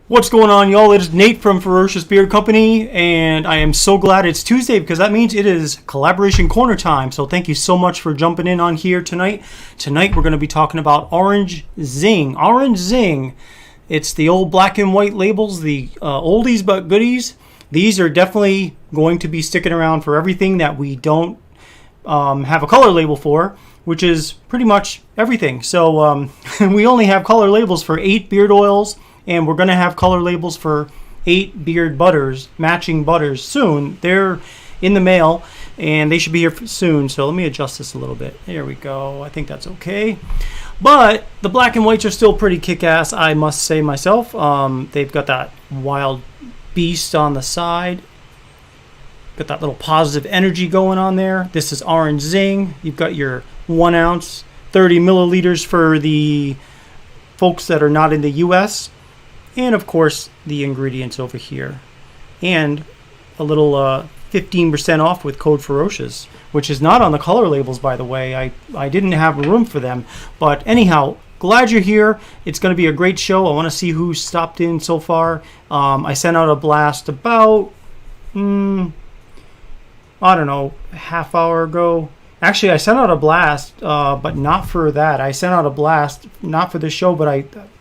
What's going on, y'all? It is Nate from Ferocious Beard Company, and I am so glad it's Tuesday because that means it is collaboration corner time. So thank you so much for jumping in on here tonight. Tonight we're going to be talking about Orange Zing. Orange Zing. It's the old black and white labels, the oldies but goodies. These are definitely going to be sticking around for everything that we don't have a color label for, which is pretty much everything. So we only have color labels for 8 beard oils. And we're going to have color labels for 8 beard butters, matching butters soon. They're in the mail, and they should be here soon. So let me adjust this a little bit. There we go. I think that's okay. But the black and whites are still pretty kick-ass, I must say myself. They've got that wild beast on the side. Got that little positive energy going on there. This is Orange Zing. You've got your 1 ounce, 30 milliliters for the folks that are not in the U.S., and of course the ingredients over here, and a little 15% off with code Ferocious, which is not on the color labels, by the way. I didn't have room for them, but anyhow, glad you're here. It's going to be a great show. I want to see who stopped in so far. I sent out a blast about I don't know, a half hour ago. Actually, I sent out a blast, but not for that. I sent out a blast not for this show, but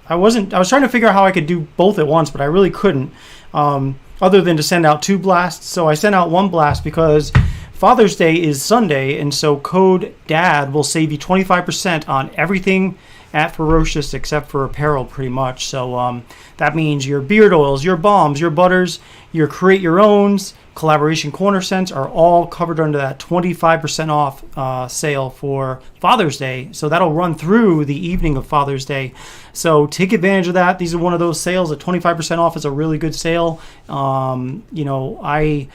I was trying to figure out how I could do both at once, but I really couldn't, other than to send out 2 blasts. So I sent out 1 blast because Father's Day is Sunday, and so code DAD will save you 25% on everything at Ferocious except for apparel, pretty much. So that means your beard oils, your balms, your butters, your create your owns, collaboration corner scents are all covered under that 25% off sale for Father's Day. So that'll run through the evening of Father's Day. So take advantage of that. These are one of those sales. At 25% off is a really good sale. I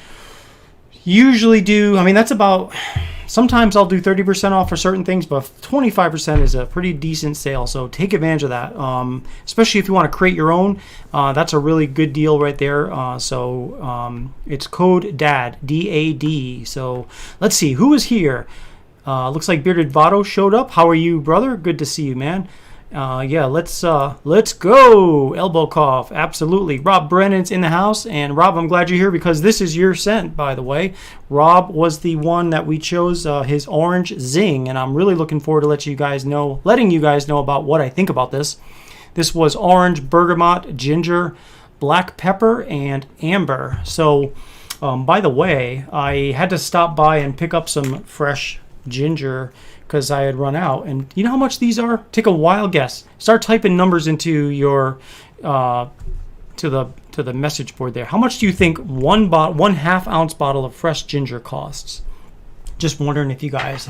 usually do, that's about, sometimes I'll do 30% off for certain things, but 25% is a pretty decent sale. So take advantage of that, especially if you want to create your own. That's a really good deal right there. It's code DAD, D-A-D. So let's see, who is here? Looks like Bearded Votto showed up. How are you, brother? Good to see you, man. Let's go. Elbow cough, absolutely. Rob Brennan's in the house, and Rob, I'm glad you're here because this is your scent, by the way. Rob was the one that we chose, his Orange Zing, and I'm really looking forward to letting you guys know about what I think about this. This was orange, bergamot, ginger, black pepper, and amber. So, by the way, I had to stop by and pick up some fresh ginger because I had run out. And you know how much these are? Take a wild guess. Start typing numbers into your to the message board there. How much do you think one half ounce bottle of fresh ginger costs? Just wondering if you guys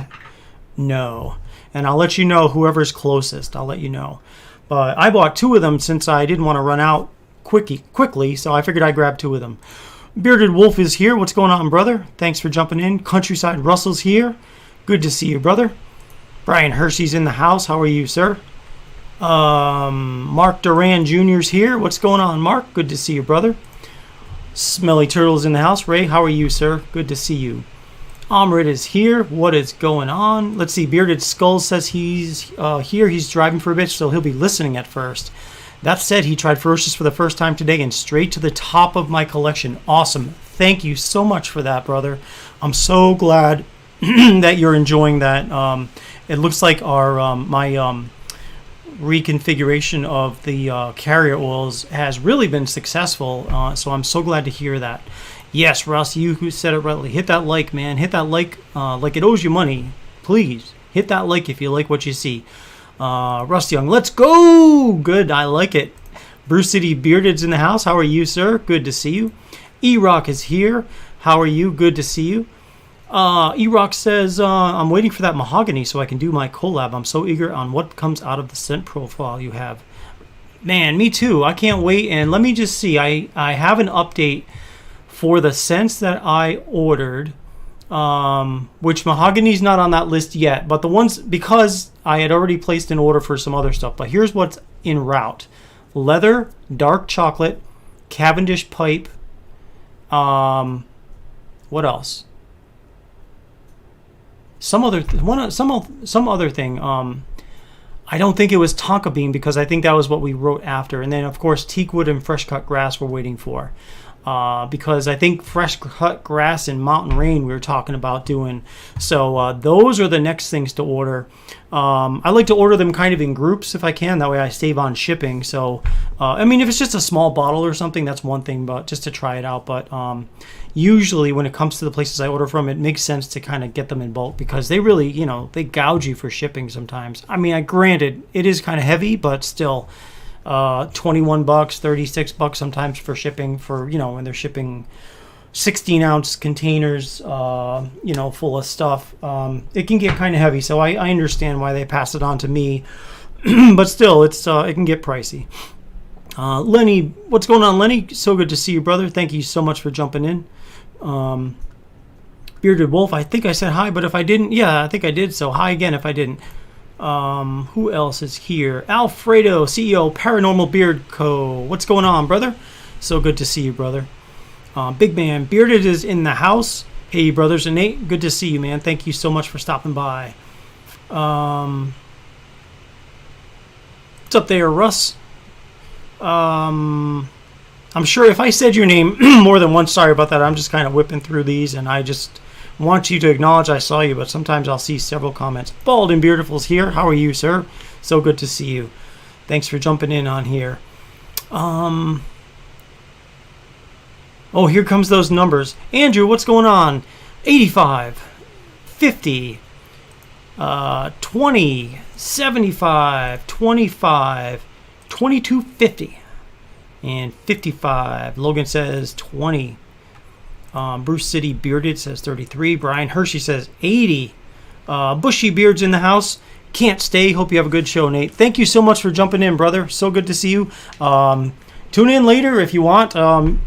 know. And I'll let you know, whoever's closest, I'll let you know. But I bought 2 of them since I didn't want to run out quickly, so I figured I'd grab 2 of them. Bearded Wolf is here. What's going on, brother? Thanks for jumping in. Countryside Russell's here. Good to see you, brother. Brian Hershey's in the house. How are you, sir? Mark Duran Jr.'s here. What's going on, Mark? Good to see you, brother. Smelly Turtle's in the house. Ray, how are you, sir? Good to see you. Amrit is here. What is going on? Let's see. Bearded Skull says he's here. He's driving for a bit, so he'll be listening at first. That said, he tried Ferocious for the first time today and straight to the top of my collection. Awesome. Thank you so much for that, brother. I'm so glad that you're enjoying that. It looks like our my reconfiguration of the carrier oils has really been successful, so I'm so glad to hear that. Yes, Russ, you who said it rightly. Hit that like, man. Hit that like it owes you money. Please hit that like if you like what you see. Russ Young, let's go. Good, I like it. Bruce City Bearded's in the house. How are you, sir? Good to see you. E-Rock is here. How are you? Good to see you. E-Rock says, I'm waiting for that mahogany so I can do my collab. I'm so eager on what comes out of the scent profile you have. Man, me too. I can't wait. And let me just see. I have an update for the scents that I ordered, which mahogany's not on that list yet. But the ones, because I had already placed an order for some other stuff. But here's what's en route. Leather, dark chocolate, Cavendish pipe. What else? Some other thing. I don't think it was tonka bean because I think that was what we wrote after. And then, of course, teakwood and fresh cut grass we're waiting for. Because I think fresh cut grass and mountain rain we were talking about doing. So those are the next things to order. I like to order them kind of in groups if I can. That way I save on shipping. So, I mean, if it's just a small bottle or something, that's one thing, but just to try it out. But usually when it comes to the places I order from, it makes sense to kind of get them in bulk because they really, they gouge you for shipping sometimes. I mean, granted, it is kind of heavy, but still. $21, $36 sometimes for shipping when they're shipping 16-ounce containers, full of stuff. It can get kind of heavy, so I understand why they pass it on to me, but still, it can get pricey. Lenny, what's going on, Lenny? So good to see you, brother. Thank you so much for jumping in. Bearded Wolf, I think I said hi, but if I didn't, yeah, I think I did, so hi again if I didn't. Who else is here? Alfredo, CEO, Paranormal Beard Co. What's going on, brother? So good to see you, brother. Big Man, Bearded is in the house. Hey, brothers and Nate, good to see you, man. Thank you so much for stopping by. What's up there, Russ? I'm sure if I said your name more than once, sorry about that. I'm just kind of whipping through these, and I just want you to acknowledge I saw you, but sometimes I'll see several comments. Bald and Beautiful's here. How are you, sir? So good to see you. Thanks for jumping in on here. Oh, here comes those numbers. Andrew, what's going on? 85, 50, 20, 75, 25, 22.50, and 55. Logan says 20. Bruce City Bearded says 33. Brian Hershey says 80. Bushy Beards in the house. Can't stay. Hope you have a good show, Nate. Thank you so much for jumping in, brother. So good to see you. Tune in later if you want.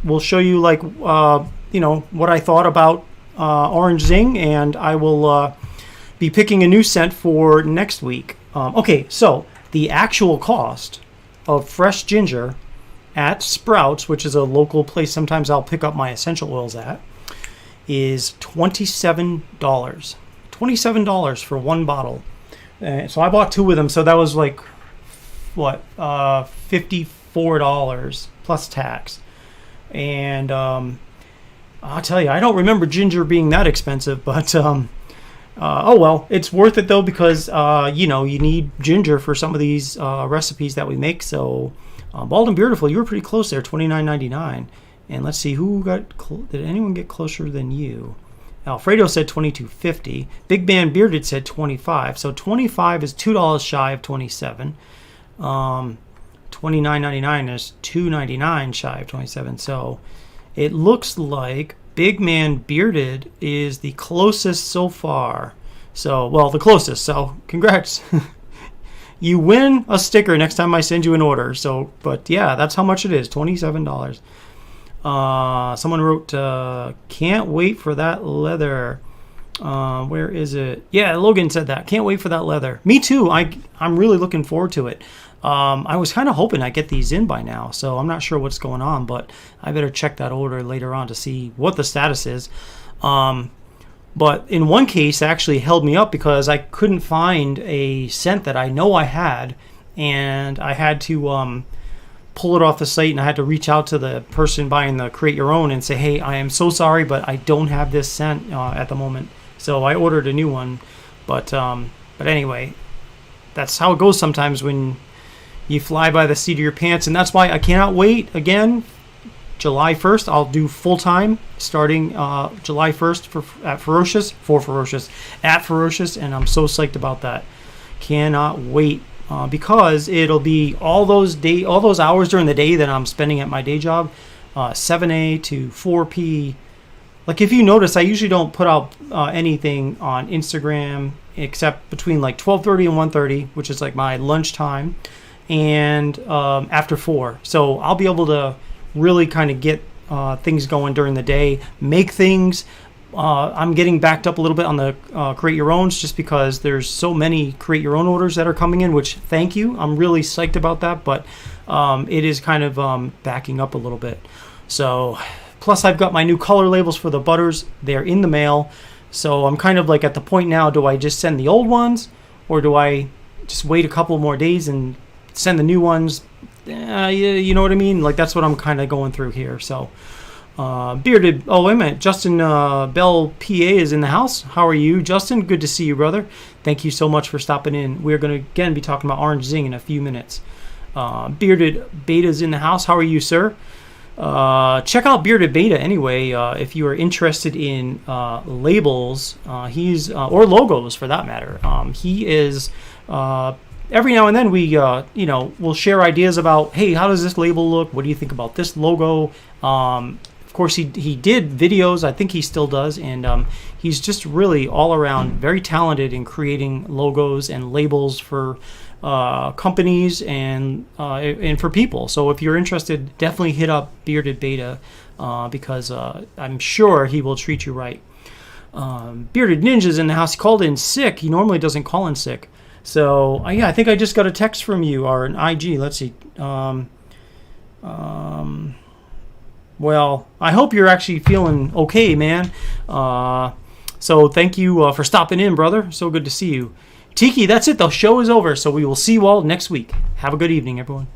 We'll show you what I thought about Orange Zing, and I will be picking a new scent for next week. Okay, so the actual cost of fresh ginger at Sprouts, which is a local place sometimes I'll pick up my essential oils at, is $27. $27 for one bottle. So I bought two of them, so that was $54 plus tax. And I'll tell you, I don't remember ginger being that expensive, but oh well, it's worth it though because you need ginger for some of these recipes that we make. So Bald and Beautiful, you were pretty close there, $29.99. And let's see who got. Did anyone get closer than you? Alfredo said $22.50. Big Man Bearded said $25. So $25 is $2 shy of $27. $29.99 is $2.99 shy of $27. So it looks like Big Man Bearded is the closest so far. So, well, the closest. So congrats. You win a sticker next time I send you an order. So, but yeah, that's how much it is, $27. Someone wrote, can't wait for that leather. Where is it? Yeah, Logan said that. Can't wait for that leather. Me too. I'm really looking forward to it. I was kind of hoping I'd get these in by now, so I'm not sure what's going on, but I better check that order later on to see what the status is. But in one case, it actually held me up because I couldn't find a scent that I know I had, and I had to pull it off the site, and I had to reach out to the person buying the Create Your Own and say, hey, I am so sorry, but I don't have this scent at the moment. So I ordered a new one. But anyway, that's how it goes sometimes when you fly by the seat of your pants, and that's why I cannot wait. Again, July 1st, I'll do full-time starting July 1st at Ferocious, and I'm so psyched about that. Cannot wait because it'll be all those hours during the day that I'm spending at my day job, 7 to 4 p. Like if you notice, I usually don't put out anything on Instagram except between like 12:30 and 1:30, which is like my lunch time, and after 4. So I'll be able to really kind of get things going during the day, make things. I'm getting backed up a little bit on the Create Your Owns just because there's so many Create Your Own orders that are coming in, which thank you. I'm really psyched about that, but it is kind of backing up a little bit. So plus I've got my new color labels for the butters. They're in the mail. So I'm kind of like at the point now, do I just send the old ones or do I just wait a couple more days and send the new ones. You know what I mean? Like, that's what I'm kind of going through here. So, Bearded, oh, wait a minute. Justin Bell, PA, is in the house. How are you, Justin? Good to see you, brother. Thank you so much for stopping in. We're going to, again, be talking about Orange Zing in a few minutes. Bearded Beta's in the house. How are you, sir? Check out Bearded Beta anyway if you are interested in labels or logos for that matter. He is every now and then we'll share ideas about, hey, how does this label look? What do you think about this logo? Of course, he did videos. I think he still does, and he's just really all around very talented in creating logos and labels for companies and for people. So if you're interested, definitely hit up Bearded Beta because I'm sure he will treat you right. Bearded Ninja's in the house. He called in sick. He normally doesn't call in sick. So yeah, I think I just got a text from you or an IG. Let's see. Well, I hope you're actually feeling okay, man. So thank you for stopping in, brother. So good to see you. Tiki, that's it. The show is over, so we will see you all next week. Have a good evening, everyone.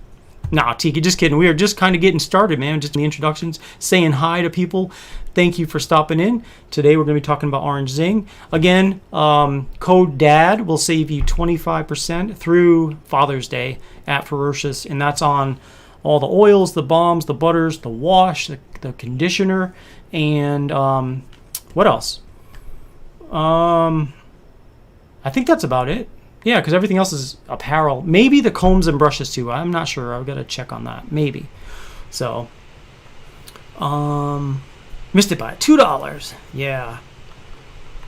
Nah, Tiki, just kidding. We are just kind of getting started, man. Just the introductions, saying hi to people. Thank you for stopping in. Today we're going to be talking about Orange Zing. Again, code DAD will save you 25% through Father's Day at Ferocious, and that's on all the oils, the balms, the butters, the wash, the conditioner, and what else? I think that's about it. Yeah, because everything else is apparel. Maybe the combs and brushes too. I'm not sure. I've got to check on that. Maybe. So, missed it by $2. Yeah.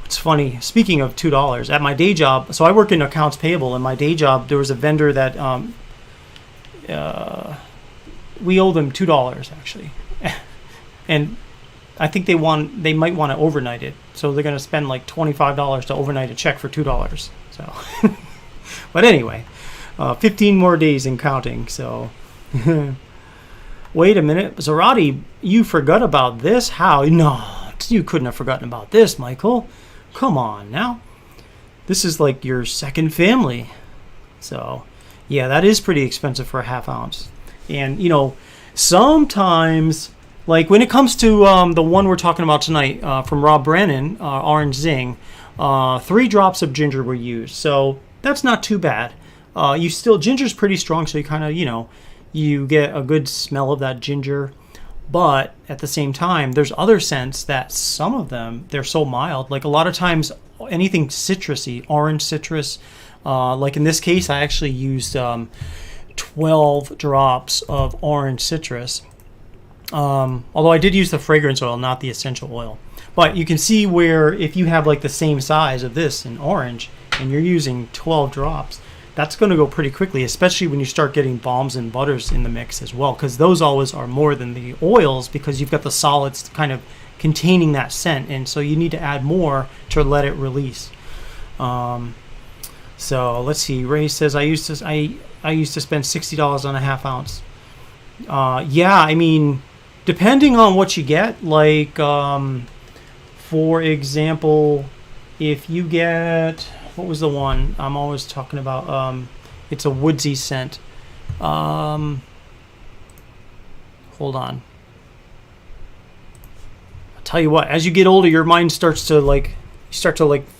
It's funny. Speaking of $2, at my day job, so I work in accounts payable. In my day job, there was a vendor that we owe them $2 actually, and I think they might want to overnight it, so they're going to spend like $25 to overnight a check for $2. So, but anyway, 15 more days and counting. So, wait a minute, Zarati, you forgot about this? How? No, you couldn't have forgotten about this, Michael. Come on now, this is like your second family. So, yeah, that is pretty expensive for a half ounce. And sometimes, like when it comes to the one we're talking about tonight from Rob Brennan, Orange Zing, 3 drops of ginger were used. So that's not too bad. Ginger's pretty strong, so you kind of, you get a good smell of that ginger. But at the same time, there's other scents that some of them, they're so mild. Like a lot of times, anything citrusy, orange citrus, like in this case, I actually used 12 drops of orange citrus. Although I did use the fragrance oil, not the essential oil. But you can see where if you have like the same size of this in orange and you're using 12 drops, that's going to go pretty quickly, especially when you start getting balms and butters in the mix as well, because those always are more than the oils because you've got the solids kind of containing that scent, and so you need to add more to let it release. So let's see. Ray says I used to spend $60 on a half ounce. Yeah, I mean, depending on what you get, like for example, if you get, what was the one I'm always talking about? It's a woodsy scent. Hold on. I'll tell you what. As you get older, your mind starts to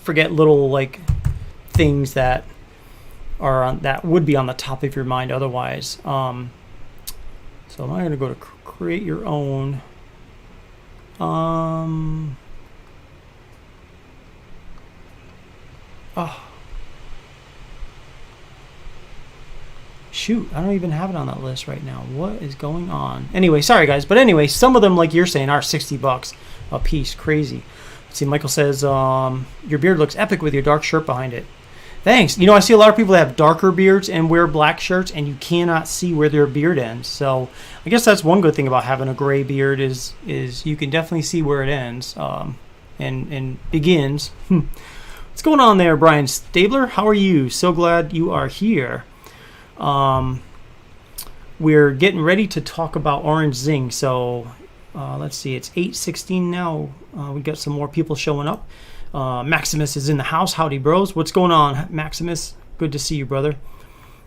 forget little like things that that would be on the top of your mind otherwise. So I'm going to go to create your own. Shoot, I don't even have it on that list right now. What is going on? Anyway, sorry guys, but anyway, some of them, like you're saying, are $60 a piece. Crazy. Let's see, Michael says, your beard looks epic with your dark shirt behind it. Thanks. I see a lot of people that have darker beards and wear black shirts, and you cannot see where their beard ends. So I guess that's one good thing about having a gray beard is you can definitely see where it ends and begins. What's going on there, Brian Stabler? How are you? So glad you are here. We're getting ready to talk about Orange Zing. So let's see, it's 8:16 now. We got some more people showing up. Maximus is in the house. Howdy, bros. What's going on, Maximus? Good to see you, brother.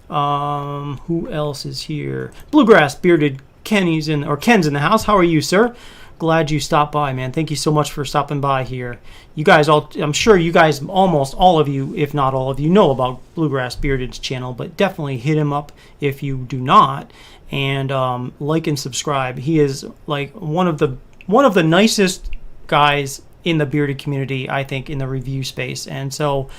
Who else is here? Bluegrass Bearded Ken's in the house. How are you, sir? Glad you stopped by, man. Thank you so much for stopping by here. You guys I'm sure you guys, almost all of you, if not all of you, know about Bluegrass Bearded's channel, but definitely hit him up if you do not, and like and subscribe. He is like one of the nicest guys in the bearded community, I think, in the review space, and so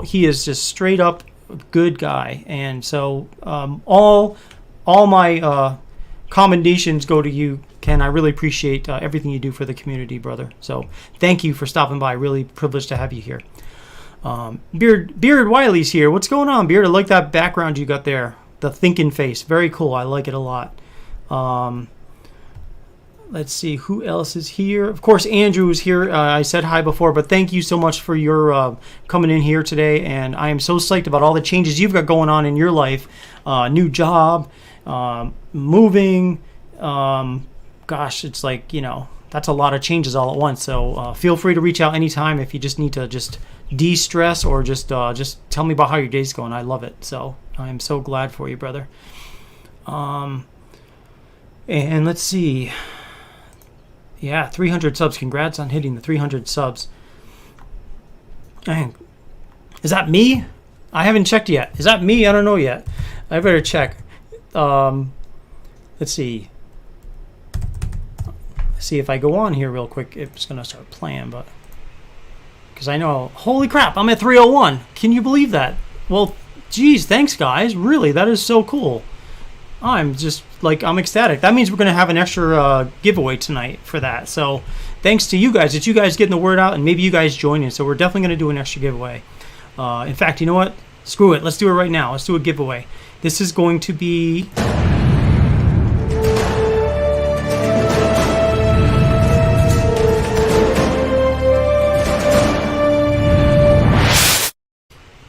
he is just straight up good guy, and so all my commendations go to you, Ken. I really appreciate everything you do for the community, brother. So thank you for stopping by. Really privileged to have you here. Beard Wiley's here. What's going on, Beard? I like that background you got there. The thinking face. Very cool. I like it a lot. Let's see who else is here. Of course, Andrew is here. I said hi before, but thank you so much for your coming in here today. And I am so psyched about all the changes you've got going on in your life. New job, moving. Gosh, it's like, that's a lot of changes all at once. So feel free to reach out anytime if you just need to just de-stress or just tell me about how your day's going. I love it. So I am so glad for you, brother. And let's see. Yeah, 300 subs. Congrats on hitting the 300 subs. Dang. Is that me? I haven't checked yet. Is that me? I don't know yet. I better check. Let's see. See if I go on here real quick. It's going to start playing, but... Because I know... Holy crap, I'm at 301. Can you believe that? Well, geez, thanks, guys. Really, that is so cool. I'm just, I'm ecstatic. That means we're going to have an extra giveaway tonight for that. So thanks to you guys. It's you guys getting the word out, and maybe you guys joining. So we're definitely going to do an extra giveaway. In fact, you know what? Screw it. Let's do it right now. Let's do a giveaway. This is going to be...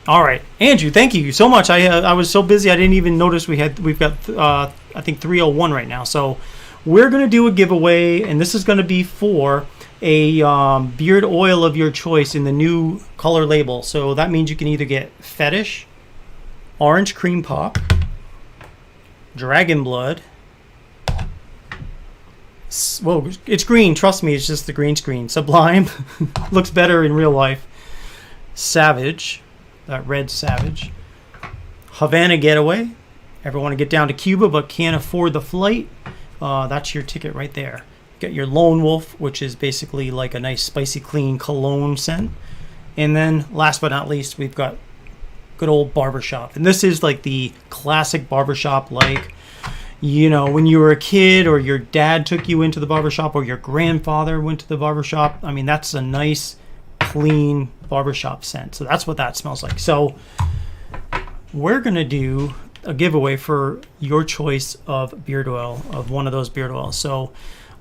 All right, Andrew, thank you so much. I was so busy I didn't even notice we've got I think 301 right now. So we're gonna do a giveaway, and this is gonna be for a beard oil of your choice in the new color label. So that means you can either get Fetish, Orange Cream Pop, Dragon Blood. Well, it's green. Trust me, it's just the green screen. Sublime looks better in real life. Savage. That red Savage. Havana Getaway. Ever want to get down to Cuba but can't afford the flight? That's your ticket right there. Get your Lone Wolf, which is basically like a nice spicy clean cologne scent. And then last but not least, we've got good old Barbershop. And this is like the classic barbershop, like, when you were a kid or your dad took you into the barbershop or your grandfather went to the barbershop. I mean, that's a nice clean barbershop scent. So that's what that smells like. So we're gonna do a giveaway for your choice of beard oil, of one of those beard oils. So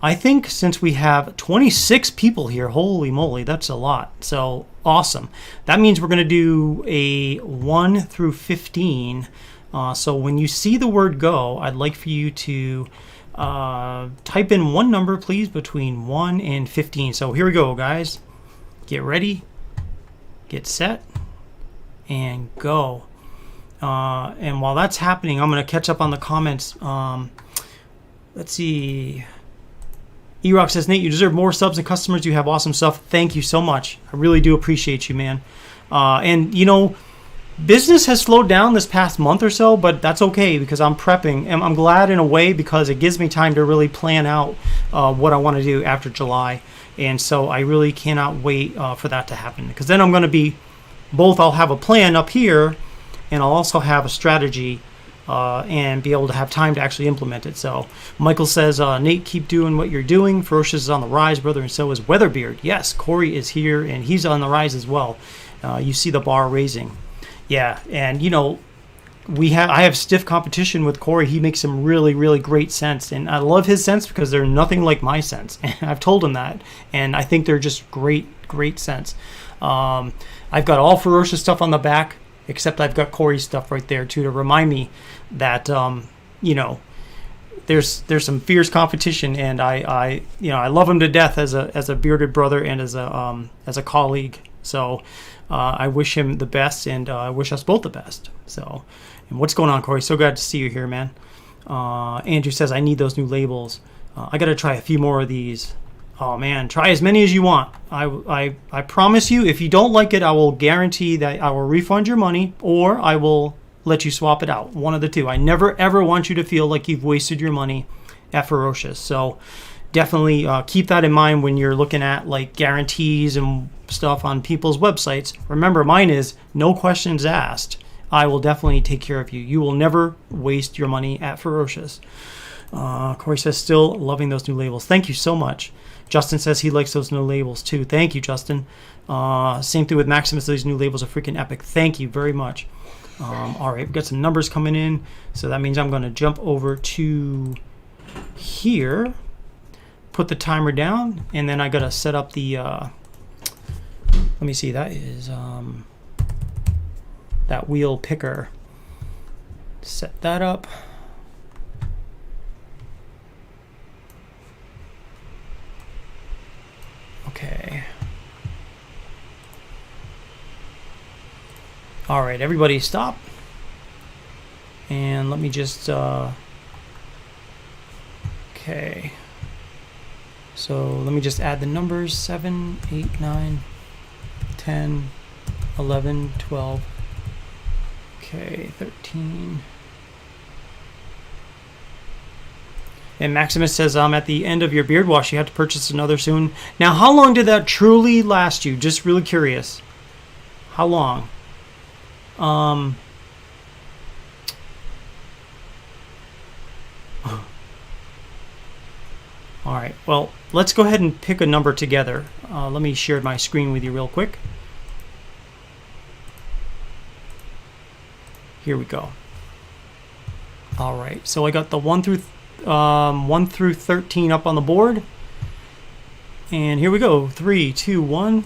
I think since we have 26 people here, holy moly, that's a lot. So awesome. That means we're gonna do a 1 through 15. So when you see the word go, I'd like for you to type in one number, please, between 1 and 15. So here we go, guys. Get ready, get set, and go. And while that's happening, I'm going to catch up on the comments. Let's see. E-Rock says, Nate, you deserve more subs and customers. You have awesome stuff. Thank you so much. I really do appreciate you, man. And, business has slowed down this past month or so, but that's okay because I'm prepping. And I'm glad in a way because it gives me time to really plan out what I want to do after July. And so I really cannot wait for that to happen, because then I'm going to be both. I'll have a plan up here, and I'll also have a strategy and be able to have time to actually implement it. So Michael says, Nate, keep doing what you're doing. Ferocious is on the rise, brother, and so is Weatherbeard. Yes, Corey is here, and he's on the rise as well. You see the bar raising. Yeah, and I have stiff competition with Corey. He makes some really, really great scents, and I love his scents because they're nothing like my scents. I've told him that, and I think they're just great, great scents. I've got all Ferocious stuff on the back, except I've got Corey's stuff right there too to remind me that there's some fierce competition, and I love him to death as a bearded brother and as a colleague So I wish him the best, and I wish us both the best. So, and what's going on, Corey? So glad to see you here, man. Andrew says, I need those new labels. I got to try a few more of these. Oh, man, try as many as you want. I promise you, if you don't like it, I will guarantee that I will refund your money, or I will let you swap it out. One of the two. I never, ever want you to feel like you've wasted your money at Ferocious. So definitely keep that in mind when you're looking at like guarantees and stuff on people's websites. Remember, mine is no questions asked. I will definitely take care of you. You will never waste your money at Ferocious. Corey says, still loving those new labels. Thank you so much. Justin says he likes those new labels too. Thank you, Justin. Same thing with Maximus. These new labels are freaking epic. Thank you very much. All right, we've got some numbers coming in. So that means I'm going to jump over to here, put the timer down, and then I got to set up the, let me see, that is that wheel picker. Set that up. Okay. All right, everybody stop. And let me just, okay. So let me just add the numbers, 7, 8, 9, 10, 11, 12. Okay, 13. And Maximus says, I'm at the end of your beard wash. You have to purchase another soon. Now, how long did that truly last you? Just really curious. How long? All right. Well, let's go ahead and pick a number together. Let me share my screen with you real quick. Here we go. All right. So I got the 1 through 13 up on the board. And here we go. 3, 2, 1.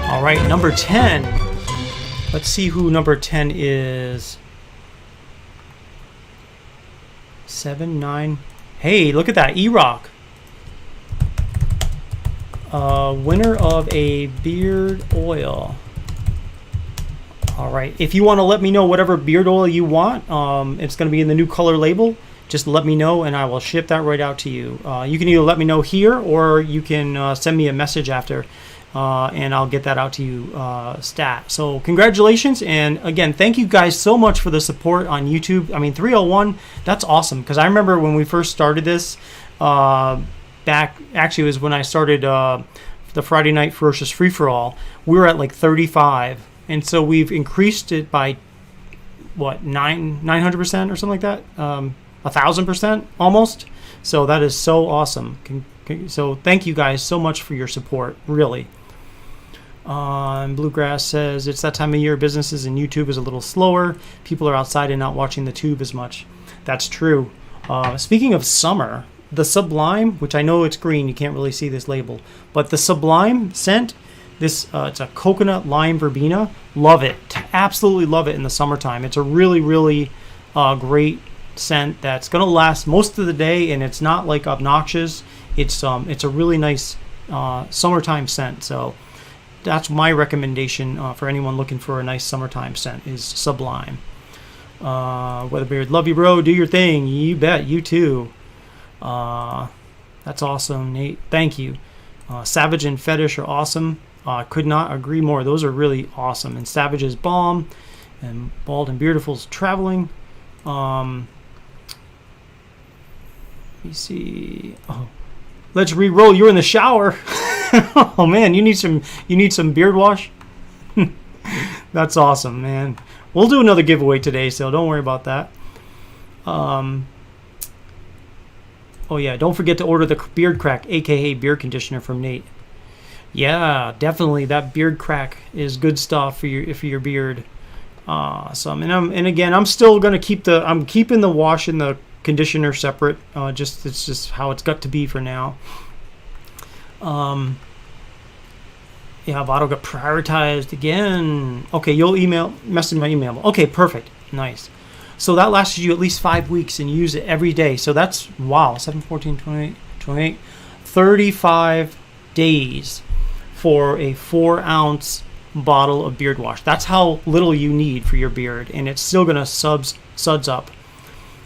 All right, number 10. Let's see who number 10 is. 7, 9. Hey, look at that. E-Rock. Winner of a beard oil. All right. If you want to let me know whatever beard oil you want, it's going to be in the new color label. Just let me know, and I will ship that right out to you. You can either let me know here, or you can send me a message after, and I'll get that out to you stat. So congratulations, and again, thank you guys so much for the support on YouTube. I mean, 301, that's awesome, because I remember when we first started this, actually it was when I started the Friday Night Ferocious Free-For-All, we were at like 35. And so we've increased it by, what, 900% or something like that? 1,000% almost. So that is so awesome. So thank you guys so much for your support, really. And Bluegrass says, it's that time of year, businesses and YouTube is a little slower. People are outside and not watching the tube as much. That's true. Speaking of summer, the Sublime, which I know it's green, you can't really see this label, but the Sublime scent, this it's a coconut lime verbena. Love it. Absolutely love it in the summertime. It's a really, really great scent that's going to last most of the day, and it's not like obnoxious. It's a really nice summertime scent. So that's my recommendation for anyone looking for a nice summertime scent is Sublime. Weatherbeard, love you, bro. Do your thing. You bet. You too. That's awesome, Nate. Thank you. Savage and Fetish are awesome. Could not agree more. Those are really awesome. And Savage is bomb. And Bald and Beautiful's traveling. Let me see. Oh, let's re-roll. You're in the shower. Oh man, you need some beard wash. That's awesome, man. We'll do another giveaway today, so don't worry about that. Oh yeah, don't forget to order the Beard Crack, aka beard conditioner from Nate. Yeah, definitely that Beard Crack is good stuff for your beard. Awesome. And again, I'm still gonna keeping the wash and the conditioner separate. It's just how it's got to be for now. Yeah, Votto got prioritized again. Okay, you'll message my email. Okay, perfect. Nice. So that lasts you at least 5 weeks, and you use it every day. So that's, wow, 7, 14, 28, 28, 35 days for a 4-ounce bottle of beard wash. That's how little you need for your beard, and it's still gonna suds up.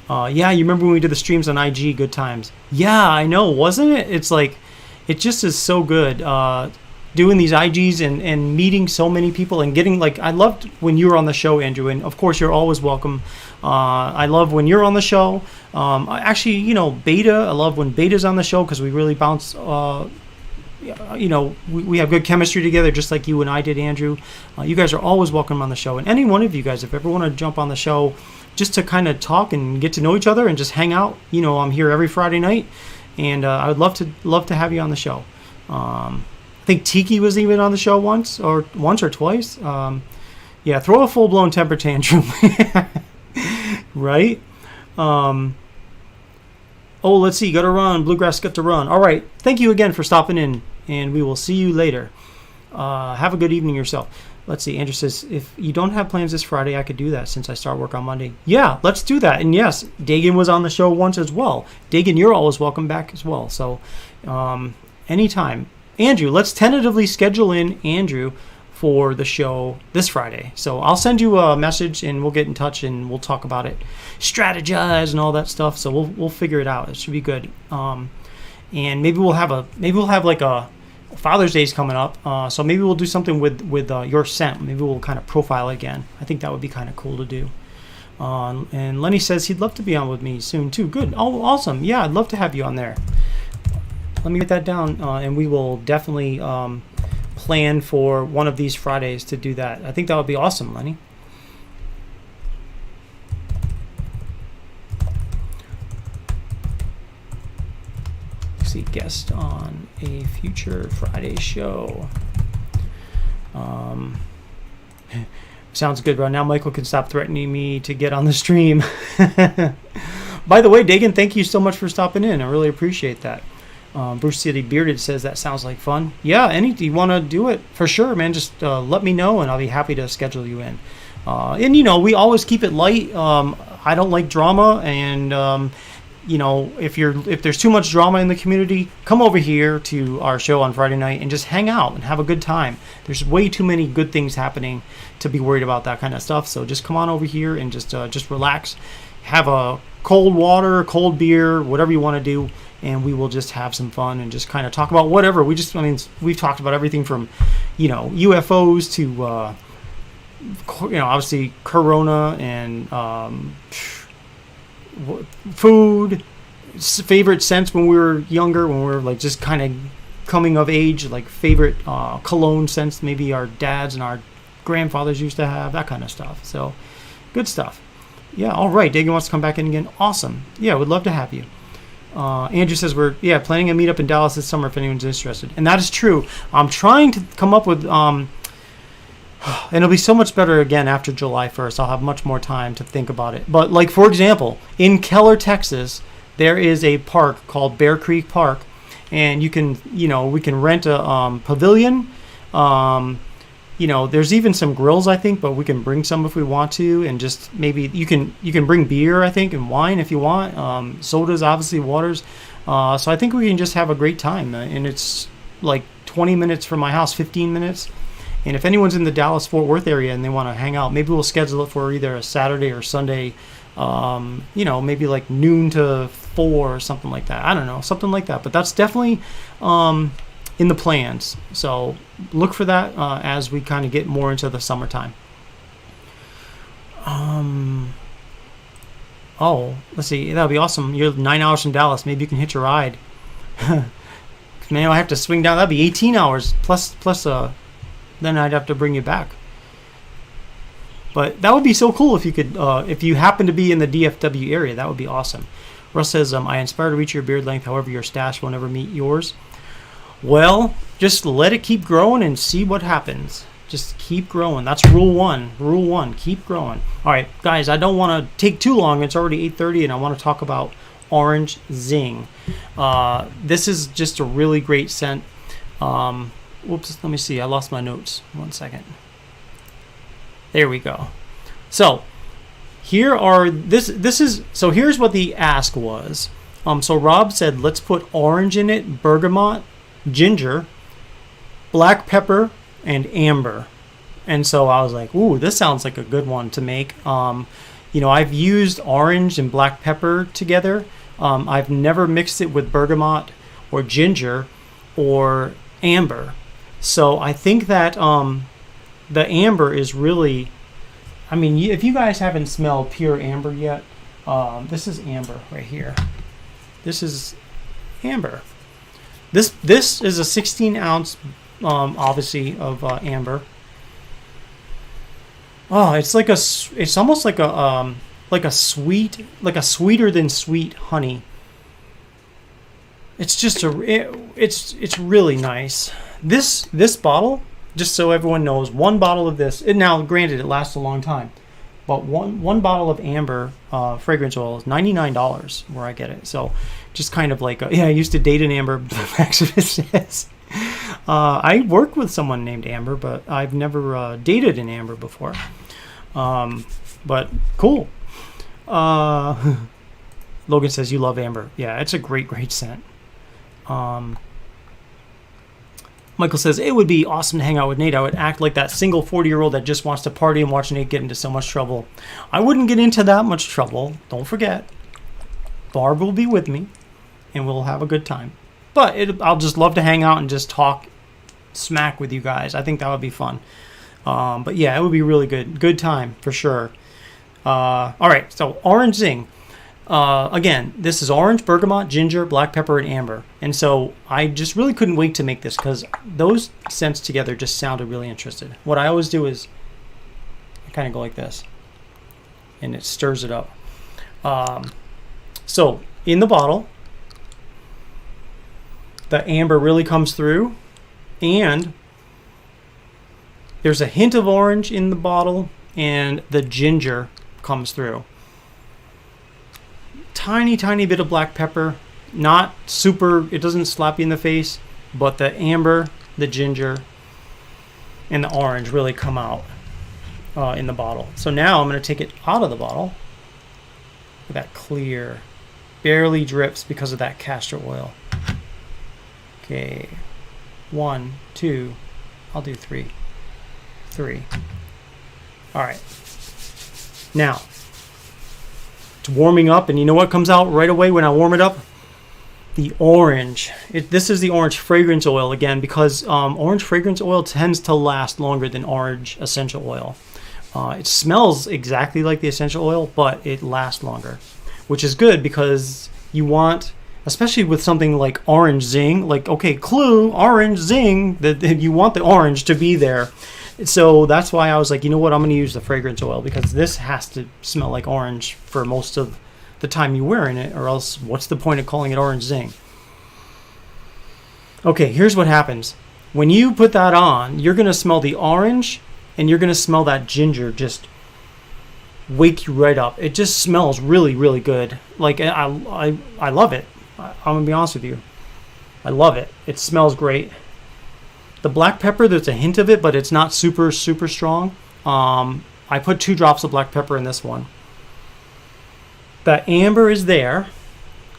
Yeah, you remember when we did the streams on IG? Good times. Yeah, I know, wasn't it? It's like, it just is so good. Doing these IGs and meeting so many people and getting, like, I loved when you were on the show, Andrew, and of course you're always welcome. I love when you're on the show. Actually, you know, Beta, I love when Beta's on the show because we really bounce, you know, we have good chemistry together, just like you and I did, Andrew. You guys are always welcome on the show. And any one of you guys, if ever want to jump on the show just to kind of talk and get to know each other and just hang out, you know, I'm here every Friday night, and I would love to have you on the show. I think Tiki was even on the show once or twice. Yeah, throw a full-blown temper tantrum. Right? Oh, let's see. Got to run. Bluegrass got to run. All right. Thank you again for stopping in, and we will see you later. Have a good evening yourself. Let's see. Andrew says, if you don't have plans this Friday, I could do that since I start work on Monday. Yeah, let's do that. And yes, Dagan was on the show once as well. Dagan, you're always welcome back as well. So anytime. Andrew, let's tentatively schedule in Andrew for the show this Friday. So I'll send you a message and we'll get in touch and we'll talk about it, strategize and all that stuff. So we'll figure it out. It should be good. And maybe we'll have like a Father's Day's coming up. So maybe we'll do something with your scent. Maybe we'll kind of profile again. I think that would be kind of cool to do. And Lenny says he'd love to be on with me soon too. Good. Oh, awesome. Yeah, I'd love to have you on there. Let me get that down, and we will definitely plan for one of these Fridays to do that. I think that would be awesome, Lenny. Let's see, guest on a future Friday show. Sounds good, bro. Now Michael can stop threatening me to get on the stream. By the way, Dagan, thank you so much for stopping in. I really appreciate that. Bruce City Bearded says that sounds like fun. Yeah, you want to do it for sure, man. Just let me know, and I'll be happy to schedule you in. And you know, we always keep it light. I don't like drama, and you know, if there's too much drama in the community, come over here to our show on Friday night and just hang out and have a good time. There's way too many good things happening to be worried about that kind of stuff. So just come on over here and just relax, have a cold water, cold beer, whatever you want to do. And we will just have some fun and just kind of talk about whatever. We've talked about everything from, you know, UFOs to, you know, obviously Corona and food, favorite scents when we were younger, when we were like just kind of coming of age, like favorite cologne scents maybe our dads and our grandfathers used to have, that kind of stuff. So good stuff. Yeah, all right. Dagan wants to come back in again. Awesome. Yeah, we'd love to have you. Andrew says we're planning a meetup in Dallas this summer if anyone's interested, and that is true. I'm trying to come up with and it'll be so much better again after July 1st. I'll have much more time to think about it. But like, for example, in Keller, Texas, there is a park called Bear Creek Park, and we can rent a pavilion. You know, there's even some grills, I think, but we can bring some if we want to, and just maybe you can bring beer, I think, and wine if you want. Sodas, obviously, waters. So I think we can just have a great time, and it's like 20 minutes from my house, 15 minutes. And if anyone's in the Dallas-Fort Worth area and they want to hang out, maybe we'll schedule it for either a Saturday or Sunday, you know, maybe like noon to 4 or something like that. I don't know, something like that. But that's definitely in the plans. So look for that as we kind of get more into the summertime. Oh, let's see. That would be awesome. You're 9 hours from Dallas. Maybe you can hitch a ride. Man, I have to swing down. That'd be 18 hours plus then I'd have to bring you back. But that would be so cool if you could, if you happen to be in the DFW area. That would be awesome. Russ says, I aspire to reach your beard length. However, your stash will never meet yours. Well, just let it keep growing and see what happens. Just keep growing. That's rule one. Rule one, keep growing. All right, guys, I don't want to take too long. It's already 8:30, and I want to talk about Orange Zing. This is just a really great scent. Whoops, let me see. I lost my notes. 1 second. There we go. So, Here's what the ask was. So Rob said, let's put orange in it, bergamot, ginger, black pepper, and amber. And so I was like, ooh, this sounds like a good one to make. I've used orange and black pepper together. I've never mixed it with bergamot or ginger or amber. So I think that the amber is really, if you guys haven't smelled pure amber yet, this is amber right here. This is amber. This is a 16 ounce, obviously, of amber. Oh, it's almost like a sweeter than sweet honey. It's just it's really nice. This bottle, just so everyone knows, one bottle of this. Now, granted, it lasts a long time, but one bottle of amber fragrance oil is $99 where I get it. So, just kind of like I used to date an amber. Maximus says. I work with someone named Amber, but I've never dated an Amber before. But cool. Logan says you love Amber. Yeah, it's a great scent. Michael says it would be awesome to hang out with Nate. I would act like that single 40-year-old that just wants to party and watch Nate get into so much trouble. I wouldn't get into that much trouble. Don't forget, Barb will be with me, and we'll have a good time. But I'll just love to hang out and just talk smack with you guys. I think that would be fun. But yeah, it would be really good. Good time for sure. All right, so Orange Zing. Again, this is orange, bergamot, ginger, black pepper, and amber. And so I just really couldn't wait to make this because those scents together just sounded really interesting. What I always do is I kind of go like this, and it stirs it up. So in the bottle, the amber really comes through, and there's a hint of orange in the bottle, and the ginger comes through. Tiny bit of black pepper, not super, it doesn't slap you in the face, but the amber, the ginger, and the orange really come out in the bottle. So now I'm going to take it out of the bottle. Look at that clear, barely drips because of that castor oil. Okay, 1, 2, I'll do 3. All right. Now, it's warming up, and you know what comes out right away when I warm it up? The orange. This is the orange fragrance oil again, because orange fragrance oil tends to last longer than orange essential oil. It smells exactly like the essential oil, but it lasts longer, which is good because you want, especially with something like Orange Zing, like, okay, clue, Orange Zing, that you want the orange to be there. So that's why I was like, you know what, I'm going to use the fragrance oil because this has to smell like orange for most of the time you're wearing it, or else what's the point of calling it Orange Zing? Okay, here's what happens. When you put that on, you're going to smell the orange, and you're going to smell that ginger just wake you right up. It just smells really good. Like, I love it. I'm going to be honest with you. I love it. It smells great. The black pepper, there's a hint of it, but it's not super strong. I put 2 drops of black pepper in this one. The amber is there,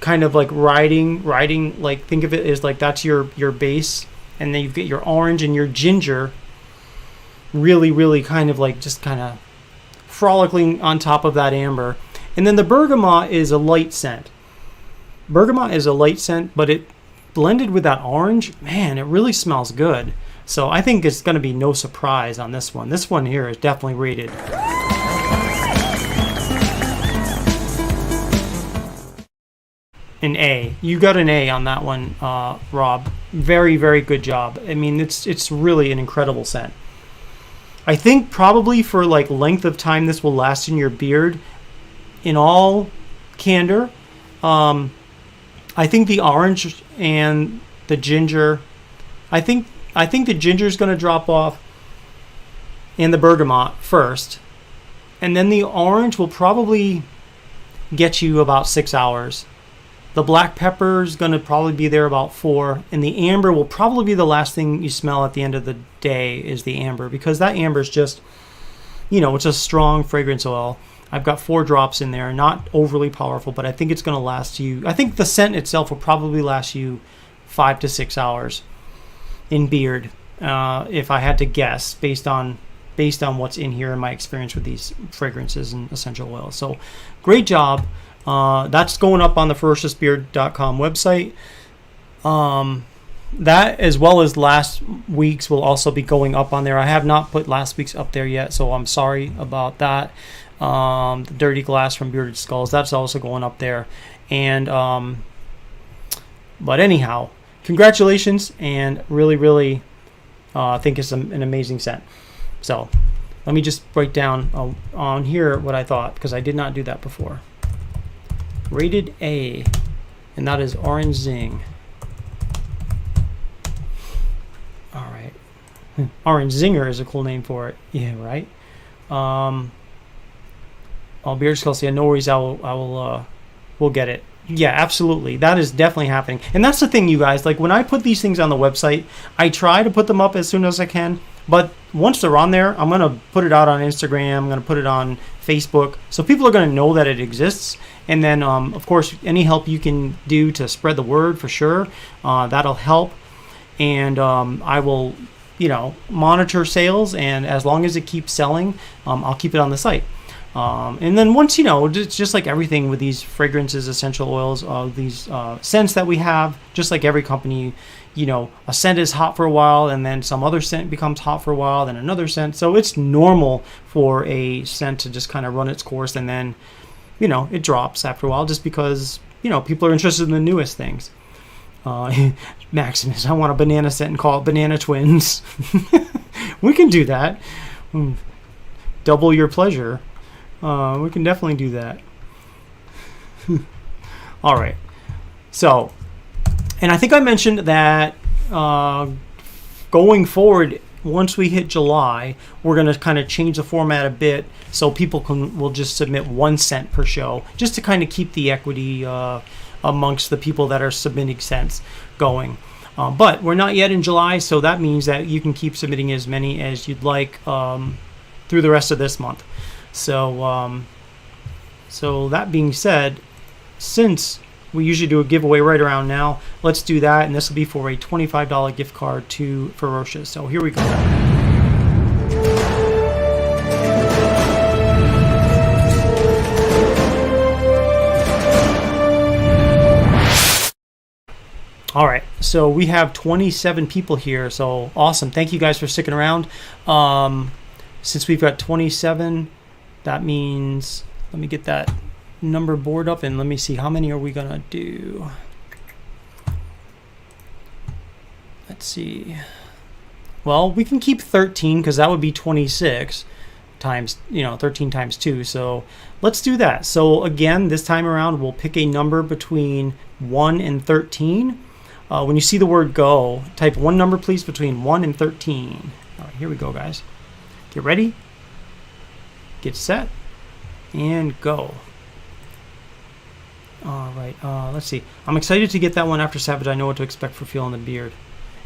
kind of like riding, like, think of it as like that's your base, and then you get your orange and your ginger really kind of like just kind of frolicking on top of that amber. And then the bergamot is a light scent. But it blended with that orange, man, it really smells good. So I think it's going to be no surprise on this one. This one here is definitely rated an A. You got an A on that one, Rob. Very good job. I mean, it's really an incredible scent. I think probably for like length of time this will last in your beard, in all candor, I think the orange and the ginger, I think the ginger is going to drop off, and the bergamot first, and then the orange will probably get you about 6 hours. The black pepper is going to probably be there about 4, and the amber will probably be the last thing you smell at the end of the day is the amber, because that amber is just, it's a strong fragrance oil. I've got 4 drops in there, not overly powerful, but I think it's going to last you. I think the scent itself will probably last you 5 to 6 hours in beard, if I had to guess, based on what's in here and my experience with these fragrances and essential oils. So great job. That's going up on the ferociousbeard.com website. That, as well as last week's, will also be going up on there. I have not put last week's up there yet, so I'm sorry about that. The Dirty Glass from Bearded Skulls, that's also going up there. And but anyhow, congratulations, and really think it's an amazing scent. So let me just break down on here what I thought, because I did not do that before. Rated A, and that is Orange Zing. All right. Orange Zinger is a cool name for it. Yeah, right. Bearded Skull, yeah, no worries. We'll get it. Yeah, absolutely. That is definitely happening. And that's the thing, you guys. Like, when I put these things on the website, I try to put them up as soon as I can. But once they're on there, I'm going to put it out on Instagram. I'm going to put it on Facebook. So people are going to know that it exists. And then, of course, any help you can do to spread the word, for sure, that'll help. And I will, monitor sales. And as long as it keeps selling, I'll keep it on the site. And then once, it's just like everything with these fragrances, essential oils, these scents that we have, just like every company, a scent is hot for a while, and then some other scent becomes hot for a while, then another scent. So it's normal for a scent to just kind of run its course, and then, it drops after a while, just because, people are interested in the newest things. Maximus, I want a banana scent and call it Banana Twins. We can do that. Double your pleasure. We can definitely do that. All right. So, and I think I mentioned that going forward, once we hit July, we're going to kind of change the format a bit, so people will just submit 1 scent per show, just to kind of keep the equity amongst the people that are submitting scents going. But we're not yet in July, so that means that you can keep submitting as many as you'd like through the rest of this month. So, so that being said, since we usually do a giveaway right around now, let's do that, and this will be for a $25 gift card to Ferocious. So here we go. All right, so we have 27 people here, so awesome. Thank you guys for sticking around. Since we've got 27, that means, let me get that number board up, and let me see, how many are we gonna do? Let's see. Well, we can keep 13, because that would be 26 times, 13 times 2. So let's do that. So again, this time around, we'll pick a number between 1 and 13. When you see the word go, type one number, please, between 1 and 13. All right, here we go, guys. Get ready. Get set. And go. All right, let's see. I'm excited to get that one after Savage. I know what to expect for Feel in the Beard.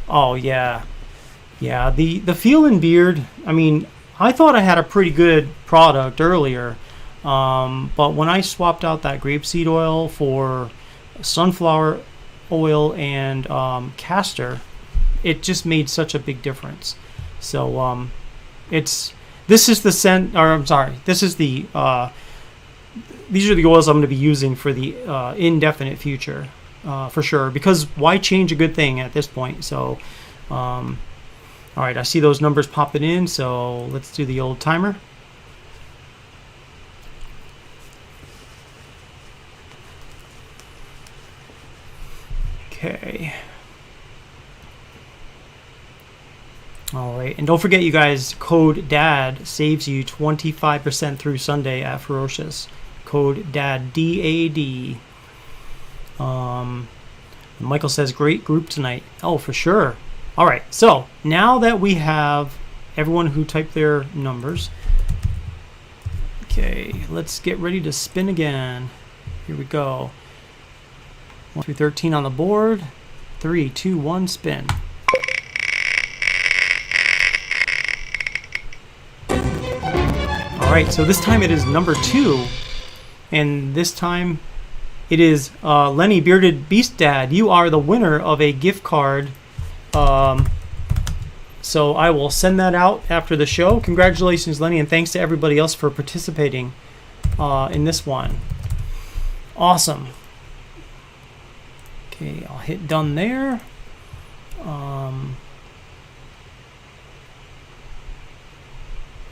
Oh, yeah. Yeah, the Feel in Beard, I mean, I thought I had a pretty good product earlier. But when I swapped out that grapeseed oil for sunflower oil and castor, it just made such a big difference. So this is the scent, or I'm sorry, this is the these are the oils I'm going to be using for the indefinite future, for sure, because why change a good thing at this point? So all right, I see those numbers popping in, so let's do the old timer. Okay. All right, and don't forget, you guys, code DAD saves you 25% through Sunday at Ferocious. Code DAD, D-A-D. Michael says, great group tonight. Oh, for sure. All right, so now that we have everyone who typed their numbers, okay, let's get ready to spin again. Here we go. 1 through 13 on the board. 3, 2, 1, spin. All right, so this time it is number 2, and this time it is Lenny Bearded Beast Dad. You are the winner of a gift card. So I will send that out after the show. Congratulations, Lenny, and thanks to everybody else for participating in this one. Awesome. Okay, I'll hit done there.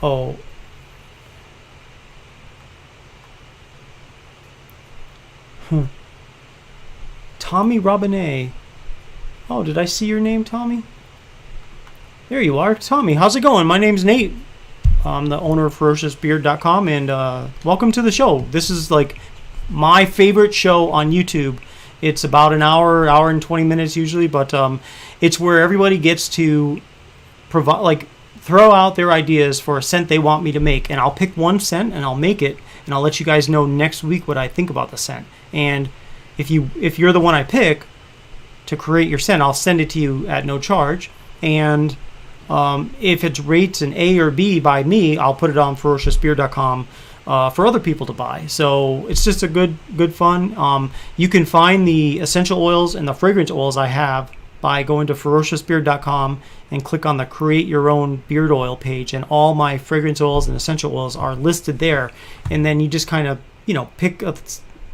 Oh. Tommy Robinet. Oh, did I see your name, Tommy? There you are. Tommy, how's it going? My name's Nate. I'm the owner of FerociousBeard.com, and welcome to the show. This is like my favorite show on YouTube. It's about an hour and 20 minutes usually, but it's where everybody gets to provide, like, throw out their ideas for a scent they want me to make, and I'll pick one scent and I'll make it, and I'll let you guys know next week what I think about the scent. And if you're the one I pick to create your scent, I'll send it to you at no charge. And if it's rates an A or B by me, I'll put it on FerociousBeard.com for other people to buy. So it's just a good fun. You can find the essential oils and the fragrance oils I have by going to FerociousBeard.com and click on the Create Your Own Beard Oil page, and all my fragrance oils and essential oils are listed there. And then you just kind of, pick a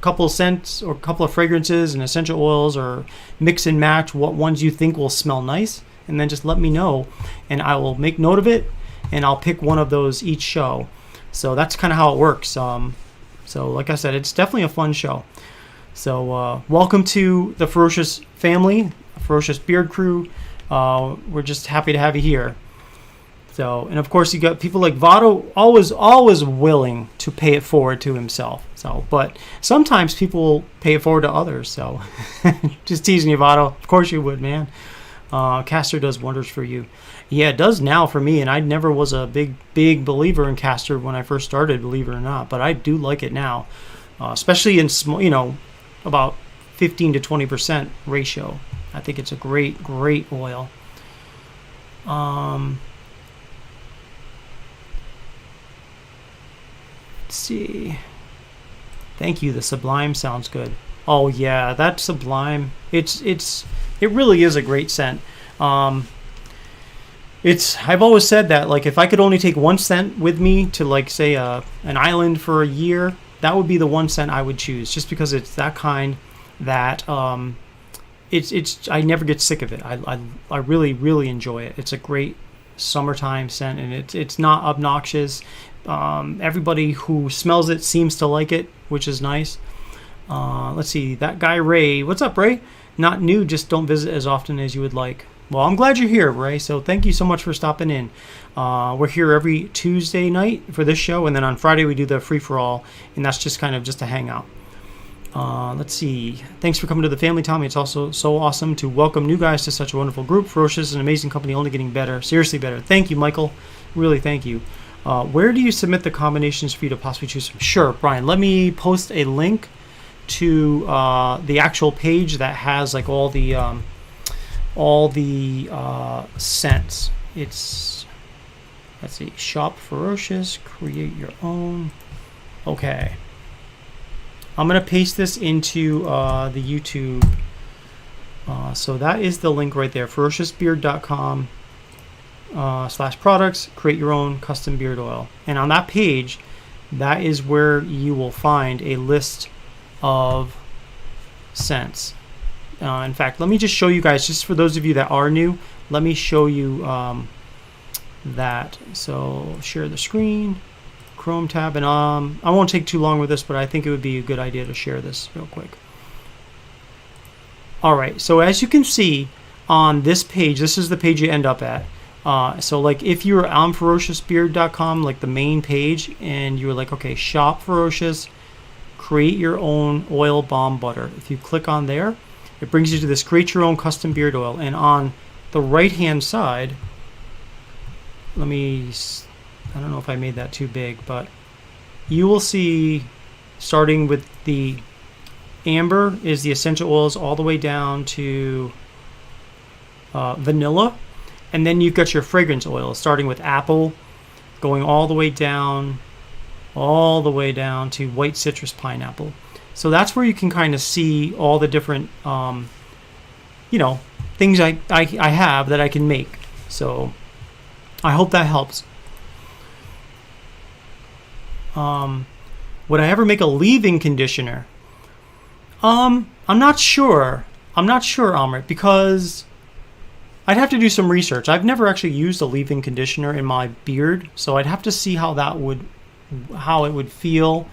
couple of scents or a couple of fragrances and essential oils, or mix and match what ones you think will smell nice, and then just let me know, and I will make note of it, and I'll pick one of those each show. So that's kind of how it works. So like I said, it's definitely a fun show. So welcome to the Ferocious family, Ferocious Beard Crew. We're just happy to have you here. So, and of course you got people like Vado, always willing to pay it forward to himself. So, but sometimes people pay it forward to others. So, just teasing you, Vado. Of course you would, man. Castor does wonders for you. Yeah, it does now for me, and I never was a big believer in Castor when I first started, believe it or not. But I do like it now, especially in small, about 15 to 20% ratio. I think it's a great oil. Let's see. Thank you. The Sublime sounds good. Oh yeah, that Sublime. It really is a great scent. I've always said that, like, if I could only take one scent with me to, like, say an island for a year, that would be the one scent I would choose, just because it's that kind that it's I never get sick of it. I really enjoy it. It's a great summertime scent, and it's not obnoxious. Everybody who smells it seems to like it, which is nice. Let's see, that guy Ray. What's up, Ray? Not new, just don't visit as often as you would like. Well, I'm glad you're here, Ray, so thank you so much for stopping in. We're here every Tuesday night for this show, and then on Friday we do the free-for-all, and that's just kind of just a hangout. Let's see. Thanks for coming to the family, Tommy. It's also so awesome to welcome new guys to such a wonderful group. Ferocious is an amazing company, only getting better. Seriously better. Thank you, Michael. Really, thank you. Where do you submit the combinations for you to possibly choose from? Sure, Brian. Let me post a link to the actual page that has, like, all the scents. It's, let's see, shop Ferocious, create your own. Okay. I'm going to paste this into the YouTube. So that is the link right there, ferociousbeard.com /products, create your own custom beard oil. And on that page, that is where you will find a list of scents. In fact, let me just show you guys, just for those of you that are new, let me show you that. So share the screen, Chrome tab, and I won't take too long with this, but I think it would be a good idea to share this real quick. Alright, so as you can see on this page, this is the page you end up at. So, like, if you're on ferociousbeard.com, like the main page, and you're like, okay, shop Ferocious, create your own oil balm butter. If you click on there, it brings you to this create your own custom beard oil. And on the right hand side, I don't know if I made that too big, but you will see, starting with the amber is the essential oils all the way down to vanilla. And then you've got your fragrance oils, starting with apple, going all the way down all the way down to white citrus pineapple. So that's where you can kind of see all the different, things I have that I can make. So I hope that helps. Would I ever make a leave-in conditioner? I'm not sure. Amrit, because I'd have to do some research. I've never actually used a leave-in conditioner in my beard, so I'd have to see how it would feel.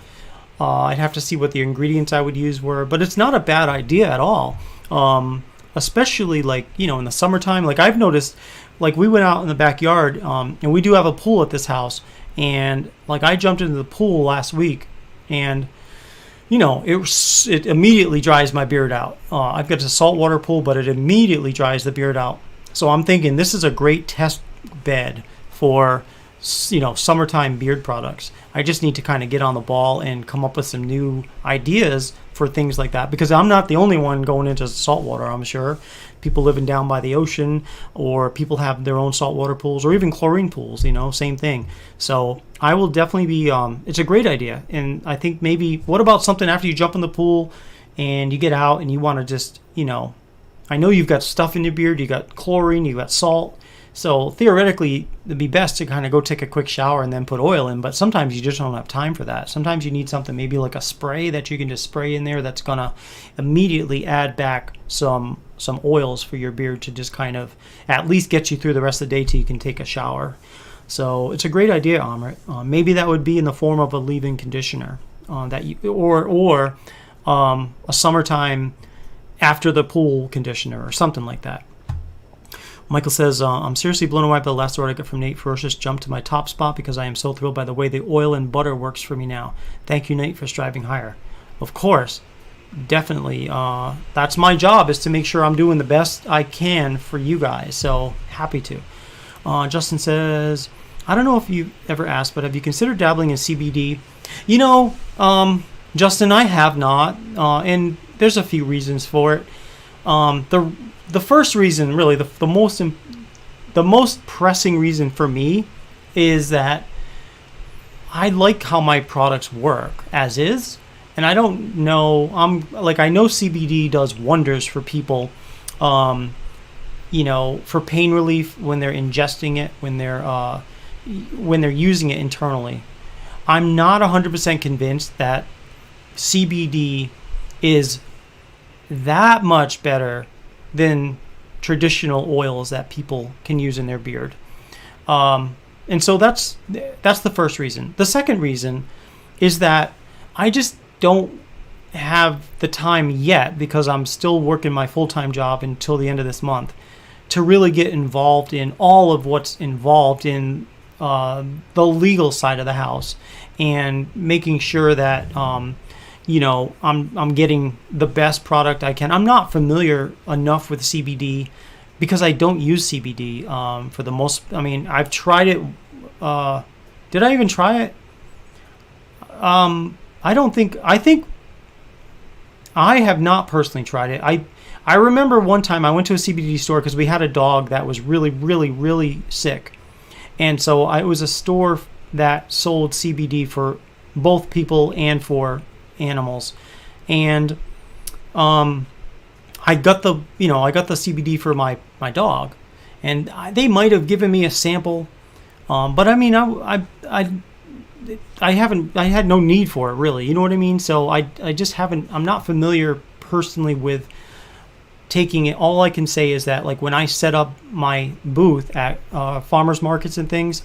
I'd have to see what the ingredients I would use were, but it's not a bad idea at all. Especially in the summertime. Like I've noticed, like we went out in the backyard, and we do have a pool at this house, and like I jumped into the pool last week, and it immediately dries my beard out. I've got a saltwater pool, but it immediately dries the beard out. So I'm thinking this is a great test bed for summertime beard products. I just need to kind of get on the ball and come up with some new ideas for things like that, because I'm not the only one going into saltwater. I'm sure people living down by the ocean, or people have their own saltwater pools, or even chlorine pools, same thing. So I will definitely be, it's a great idea. And I think maybe, what about something after you jump in the pool and you get out and you want to just, I know you've got stuff in your beard, you got chlorine, you got salt. So theoretically, it'd be best to kind of go take a quick shower and then put oil in, but sometimes you just don't have time for that. Sometimes you need something, maybe like a spray that you can just spray in there that's going to immediately add back some oils for your beard to just kind of at least get you through the rest of the day till you can take a shower. So it's a great idea, Amrit. Maybe that would be in the form of a leave-in conditioner, or a summertime after the pool conditioner or something like that. Michael says, I'm seriously blown away by the last order I got from Nate Ferocious. Jumped to my top spot because I am so thrilled by the way the oil and butter works for me now. Thank you, Nate, for striving higher. Of course, definitely. That's my job, is to make sure I'm doing the best I can for you guys. So happy to. Justin says, I don't know if you've ever asked, but have you considered dabbling in CBD? Justin, I have not. And there's a few reasons for it. The first reason, really, the most pressing reason for me is that I like how my products work as is, and I don't know. I know CBD does wonders for people, for pain relief when they're ingesting it, when they're using it internally. I'm not 100% convinced that CBD is that much better than traditional oils that people can use in their beard. And so that's the first reason. The second reason is that I just don't have the time yet, because I'm still working my full-time job until the end of this month, to really get involved in all of what's involved in the legal side of the house, and making sure that I'm getting the best product I can. I'm not familiar enough with CBD because I don't use CBD for the most. I've tried it. Did I even try it? I don't think. I think I have not personally tried it. I remember one time I went to a CBD store because we had a dog that was really, really, really sick, and so it was a store that sold CBD for both people and for animals, and I got the CBD for my dog, and they might have given me a sample, but I had no need for it, really, you know what I mean? So I just haven't. I'm not familiar personally with taking it. All I can say is that, like, when I set up my booth at farmers markets and things,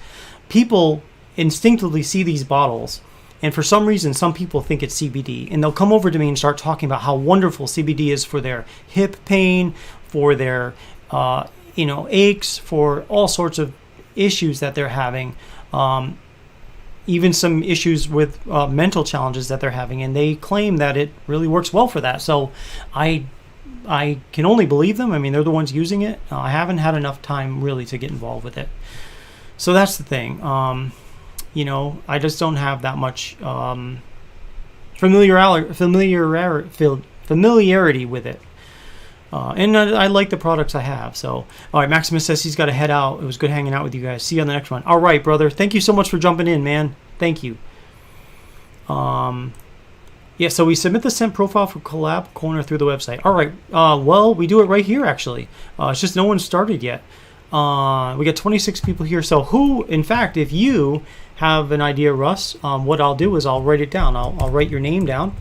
people instinctively see these bottles. And for some reason, some people think it's CBD, and they'll come over to me and start talking about how wonderful CBD is for their hip pain, for their, aches, for all sorts of issues that they're having, even some issues with mental challenges that they're having, and they claim that it really works well for that. So I can only believe them. They're the ones using it. I haven't had enough time really to get involved with it. So that's the thing. I just don't have that much familiarity with it. And I like the products I have. So, all right, Maximus says he's got to head out. It was good hanging out with you guys. See you on the next one. All right, brother. Thank you so much for jumping in, man. Thank you. Yeah, so we submit the scent profile for Collab Corner through the website. All right. Well, we do it right here, actually. It's just no one started yet. We got 26 people here. So who, in fact, if you have an idea, Russ, what I'll do is I'll write it down. I'll write your name down.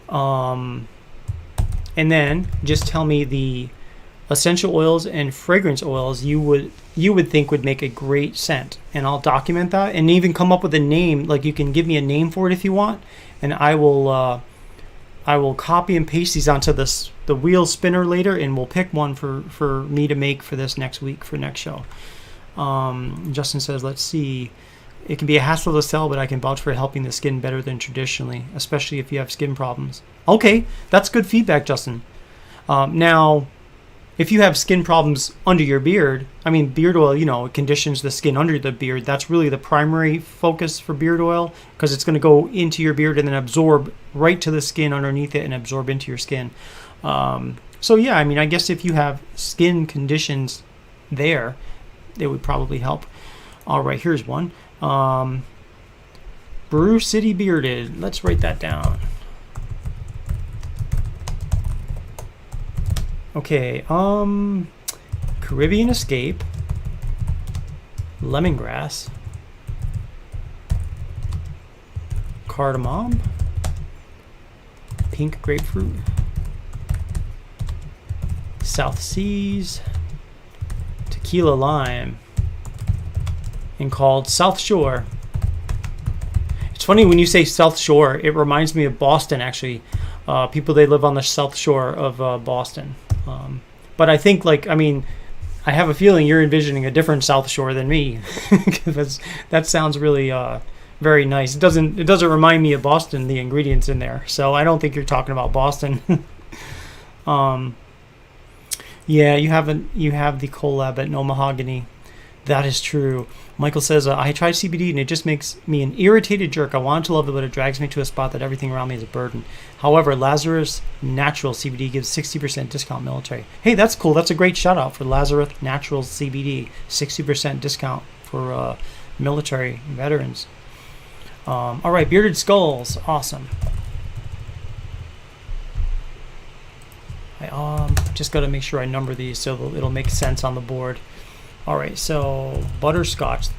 And then just tell me the essential oils and fragrance oils you would think would make a great scent, and I'll document that and even come up with a name. Like, you can give me a name for it if you want, and I will copy and paste these onto the wheel spinner later, and we'll pick one for me to make for this next week, for next show. Justin says, let's see. It can be a hassle to sell, but I can vouch for helping the skin better than traditionally, especially if you have skin problems. Okay, that's good feedback, Justin. Now, if you have skin problems under your beard, I mean, beard oil, it conditions the skin under the beard. That's really the primary focus for beard oil, because it's going to go into your beard and then absorb right to the skin underneath it and absorb into your skin. So yeah, I mean, I guess if you have skin conditions there, it would probably help. All right, here's one. Brew City Bearded. Let's write that down. Okay, Caribbean Escape, lemongrass, cardamom, pink grapefruit, South Seas, tequila lime, and called South Shore. It's funny when you say South Shore, it reminds me of Boston, actually. People, they live on the South Shore of Boston. But I think, I have a feeling you're envisioning a different South Shore than me. Because that sounds really very nice. It doesn't remind me of Boston, the ingredients in there. So I don't think you're talking about Boston. Yeah, you have the collab at No Mahogany. That is true. Michael says, I tried CBD and it just makes me an irritated jerk. I want to love it, but it drags me to a spot that everything around me is a burden. However, Lazarus Natural CBD gives 60% discount military. Hey, that's cool. That's a great shout out for Lazarus Natural CBD. 60% discount for military veterans. All right, Bearded Skulls. Awesome. I just got to make sure I number these so it'll make sense on the board. All right, so butterscotch.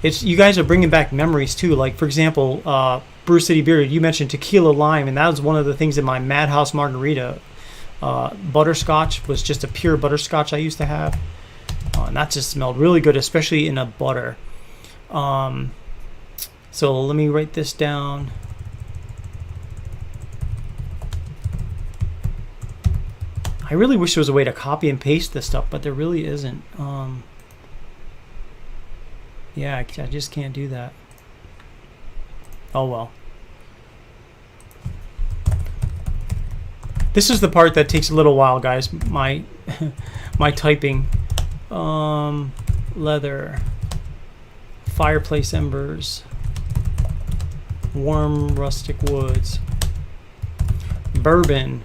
You guys are bringing back memories too. Like, for example, Brew City Bearded, you mentioned tequila lime, and that was one of the things in my Madhouse margarita. Butterscotch was just a pure butterscotch I used to have, and that just smelled really good, especially in a butter. So let me write this down. I really wish there was a way to copy and paste this stuff, but there really isn't. Yeah, I just can't do that. Oh well. This is the part that takes a little while, guys. My typing. Leather. Fireplace embers. Warm rustic woods. Bourbon.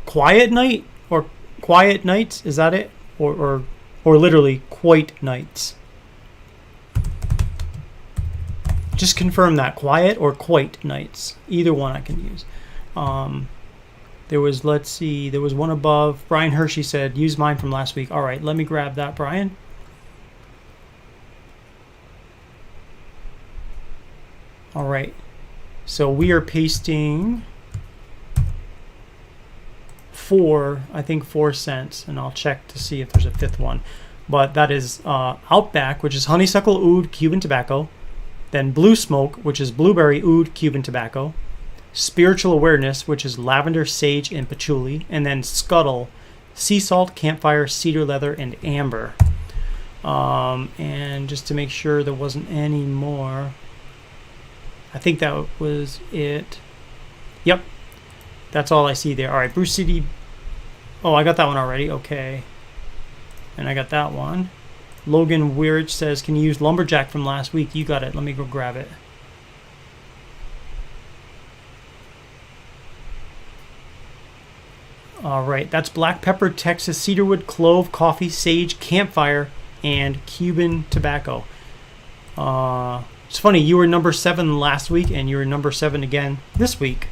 Quiet night or quiet nights, is that it? Or literally quite nights? Just confirm that, quiet or quite nights. Either one I can use. There was, let's see, there was one above. Brian Hershey said, use mine from last week. All right, let me grab that, Brian. All right, so we are pasting I think 4 cents, and I'll check to see if there's a fifth one. But that is Outback, which is honeysuckle oud Cuban tobacco, then Blue Smoke, which is blueberry oud Cuban tobacco, Spiritual Awareness, which is lavender, sage, and patchouli, and then Scuttle, sea salt, campfire, cedar leather, and amber. And just to make sure there wasn't any more, I think that was it. Yep, that's all I see there. All right, Bruce City. Oh, I got that one already. Okay. And I got that one. Logan Weirich says, can you use Lumberjack from last week? You got it. Let me go grab it. All right. That's black pepper, Texas, cedarwood, clove, coffee, sage, campfire, and Cuban tobacco. It's funny, you were number 7 last week, and you were number 7 again this week.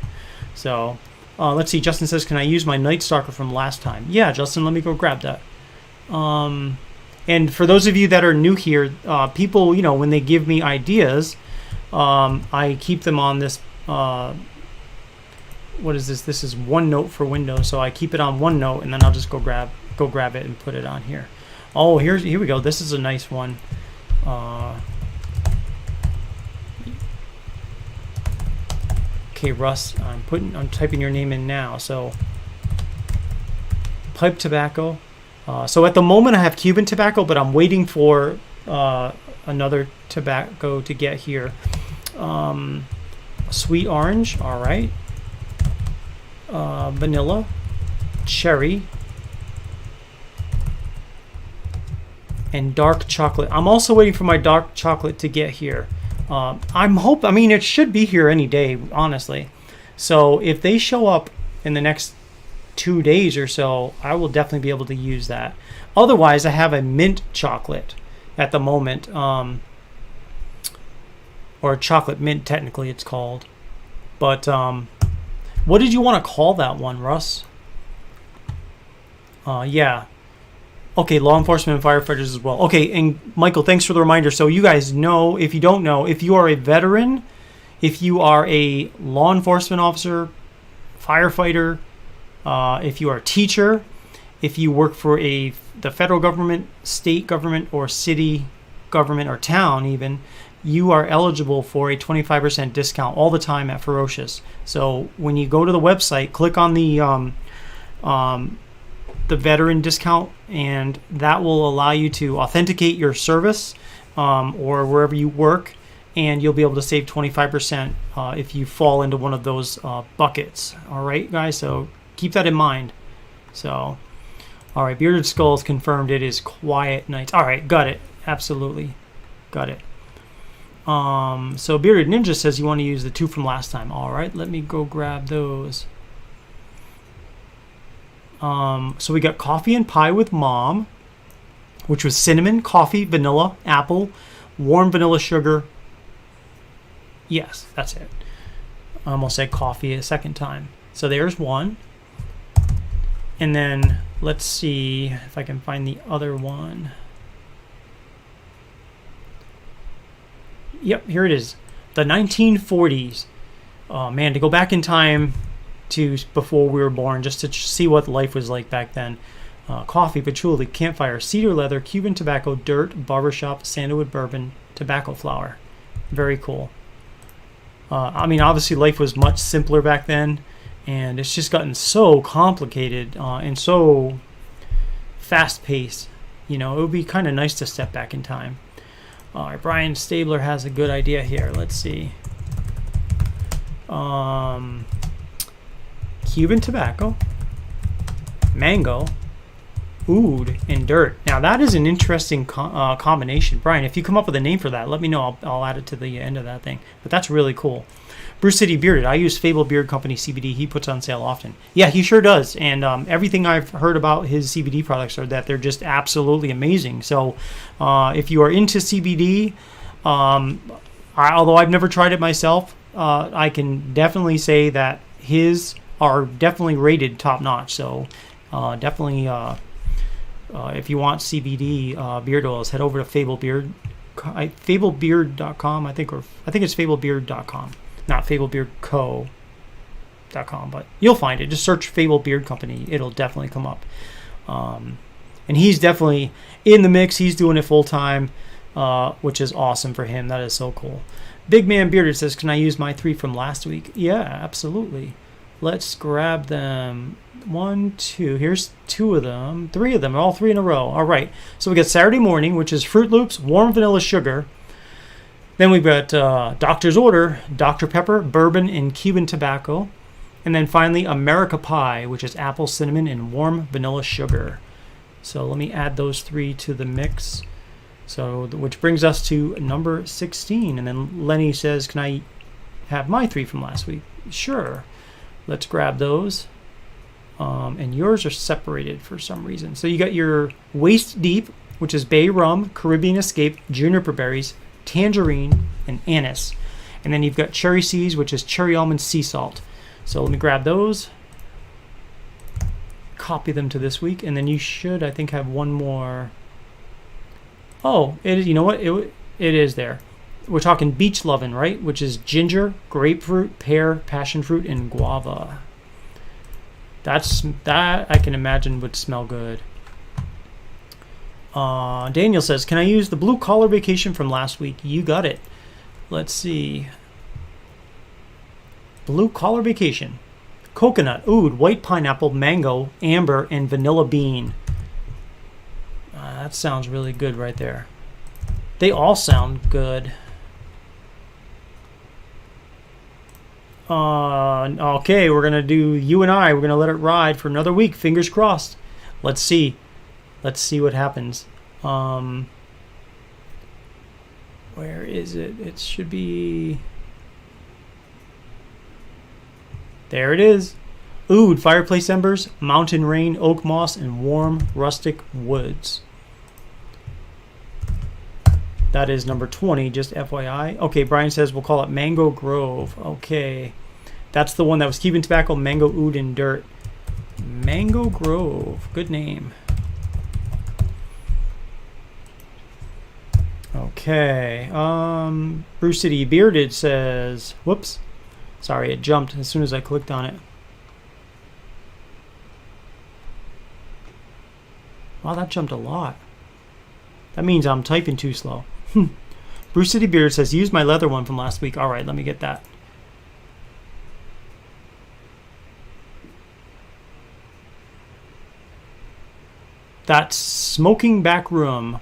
So, let's see. Justin says, can I use my Night Stalker from last time? Yeah, Justin, let me go grab that. And for those of you that are new here, people, when they give me ideas, I keep them on this, what is this? This is OneNote for Windows. So I keep it on OneNote, and then I'll just go grab it and put it on here. Oh, here we go. This is a nice one. Okay, Russ, I'm typing your name in now. So, pipe tobacco. So at the moment I have Cuban tobacco, but I'm waiting for another tobacco to get here. Sweet orange, all right. Vanilla, cherry, and dark chocolate. I'm also waiting for my dark chocolate to get here. It should be here any day, honestly. So if they show up in the next 2 days or so, I will definitely be able to use that. Otherwise, I have a mint chocolate at the moment, or chocolate mint, technically it's called. But what did you want to call that one, Russ? Yeah. Okay, law enforcement and firefighters as well. Okay, and Michael, thanks for the reminder. So you guys know, if you don't know, if you are a veteran, if you are a law enforcement officer, firefighter, if you are a teacher, if you work for the federal government, state government, or city government, or town even, you are eligible for a 25% discount all the time at Ferocious. So when you go to the website, click on the veteran discount, and that will allow you to authenticate your service or wherever you work, and you'll be able to save 25% if you fall into one of those buckets. All right, guys, so keep that in mind. So, all right, Bearded Skulls confirmed it is quiet nights. All right, got it. Absolutely. Got it. So Bearded Ninja says you want to use the 2 from last time. All right, let me go grab those. So we got coffee and pie with mom, which was cinnamon, coffee, vanilla, apple, warm vanilla sugar. Yes, that's it. I almost said coffee a second time. So there's one. And then let's see if I can find the other one. Yep, here it is. The 1940s. Oh man, to go back in time to before we were born, just to see what life was like back then. Coffee, patchouli, campfire, cedar leather, Cuban tobacco, dirt, barbershop, sandalwood bourbon, tobacco flower. Very cool. Obviously life was much simpler back then, and it's just gotten so complicated and so fast-paced. It would be kind of nice to step back in time. All right, Brian Stabler has a good idea here. Let's see. Cuban tobacco, mango, oud, and dirt. Now that is an interesting combination. Brian, if you come up with a name for that, let me know. I'll add it to the end of that thing. But that's really cool. Bruce City Bearded. I use Fable Beard Company CBD. He puts on sale often. Yeah, he sure does. And everything I've heard about his CBD products are that they're just absolutely amazing. So if you are into CBD, although I've never tried it myself, I can definitely say that his are definitely rated top notch. So definitely if you want CBD beard oils, head over to fablebeard.com, I think it's fablebeard.com, not fablebeardco.com, but you'll find it. Just search Fable Beard Company, it'll definitely come up. And he's definitely in the mix. He's doing it full time, which is awesome for him. That is so cool. Big Man Bearded says, can I use my 3 from last week? Yeah, absolutely. Let's grab them. 1, 2. Here's 2 of them. 3 of them. All 3 in a row. All right. So we got Saturday Morning, which is Fruit Loops, warm vanilla sugar. Then we've got Doctor's Order, Dr. Pepper, bourbon, and Cuban tobacco. And then finally America Pie, which is apple, cinnamon, and warm vanilla sugar. So let me add those 3 to the mix. So, which brings us to number 16. And then Lenny says, can I have my 3 from last week? Sure. Let's grab those. And yours are separated for some reason. So you got your Waist Deep, which is Bay Rum, Caribbean Escape, Juniper Berries, Tangerine, and anise. And then you've got cherry seeds, which is cherry almond sea salt. So let me grab those, copy them to this week, and then you should, I think, have one more. Oh, you know what? It is there. We're talking beach lovin', right? Which is ginger, grapefruit, pear, passion fruit, and guava. That I can imagine would smell good. Daniel says, can I use the blue collar vacation from last week? You got it. Let's see. Blue collar vacation. Coconut, oud, white pineapple, mango, amber, and vanilla bean. That sounds really good right there. They all sound good. Okay, we're going to do you and I. We're going to let it ride for another week. Fingers crossed. Let's see. Let's see what happens. Where is it? It should be... There it is. Oud, fireplace embers, mountain rain, oak moss, and warm rustic woods. That is number 20, just FYI. Okay, Brian says we'll call it Mango Grove. Okay. That's the one that was keeping tobacco, mango, oud, and dirt. Mango Grove. Good name. Okay. Bruce City Bearded says, whoops. Sorry, it jumped as soon as I clicked on it. Wow, that jumped a lot. That means I'm typing too slow. Bruce City Beard says, use my leather one from last week. All right, let me get that. That's Smoking Back Room.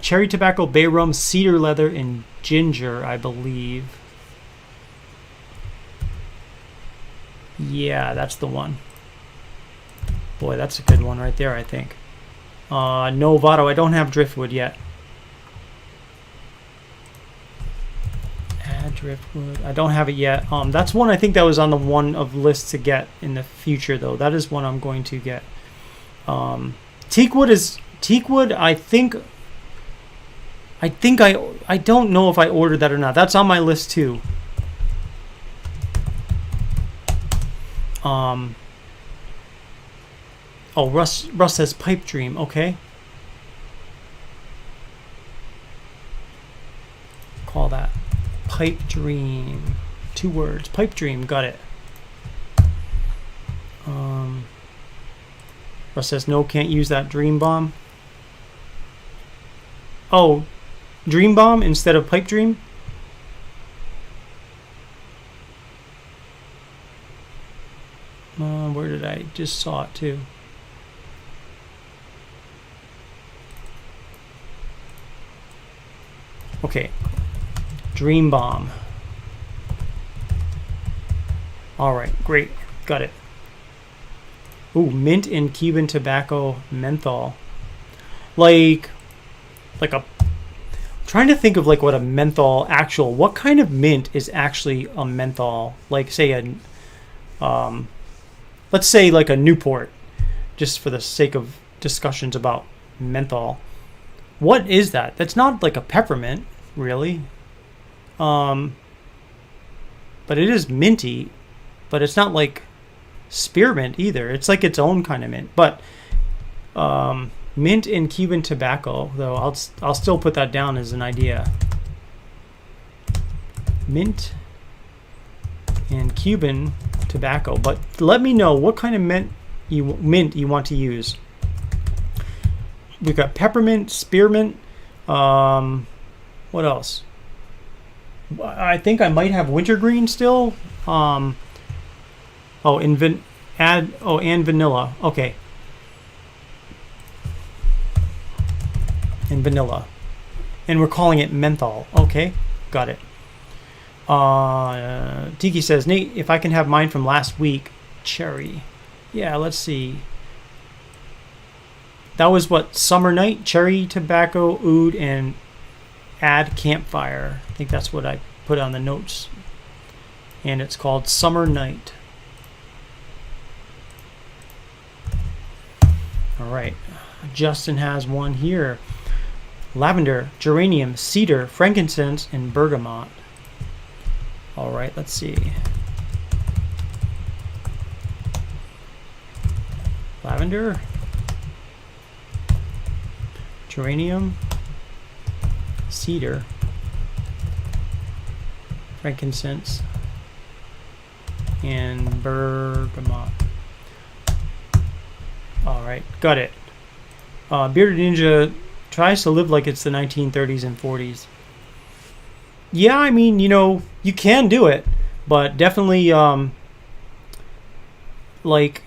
Cherry tobacco, bay rum, cedar leather, and ginger, I believe. Yeah, that's the one. Boy, that's a good one right there, I think. No Vado, I don't have driftwood yet. Add driftwood. I don't have it yet. That's one I think that was on the one of lists to get in the future, though. That is one I'm going to get. Teakwood is... Teakwood, I don't know if I ordered that or not. That's on my list, too. Oh, Russ says Pipe Dream. Okay. Call that Pipe Dream. 2 words. Pipe Dream. Got it. Russ says no, can't use that Dream Bomb. Oh, Dream Bomb instead of Pipe Dream? Where did I just saw it too? Okay, Dream Bomb. All right, great, got it. Ooh, mint and Cuban tobacco menthol. Like a. I'm trying to think of like what a menthol actual. What kind of mint is actually a menthol? Like say a. Let's say like a Newport, just for the sake of discussions about menthol. What is that? That's not like a peppermint, really. But it is minty, but it's not like spearmint either. It's like its own kind of mint. But mint and Cuban tobacco, though, I'll still put that down as an idea. Mint and Cuban tobacco, but let me know what kind of mint you want to use. We've got peppermint, spearmint. What else? I think I might have wintergreen still. And vanilla. Okay. And vanilla, and we're calling it menthol. Okay, got it. Tiki says, Nate, if I can have mine from last week, cherry. Yeah, let's see. That was what, Summer Night, cherry, tobacco, oud, and add campfire. I think that's what I put on the notes. And it's called Summer Night. All right. Justin has one here. lavender, geranium, cedar, frankincense, and bergamot. All right, let's see. Lavender, geranium, cedar, frankincense, and bergamot. All right, got it. Bearded Ninja tries to live like it's the 1930s and 40s. Yeah, I mean, you can do it, but definitely, like,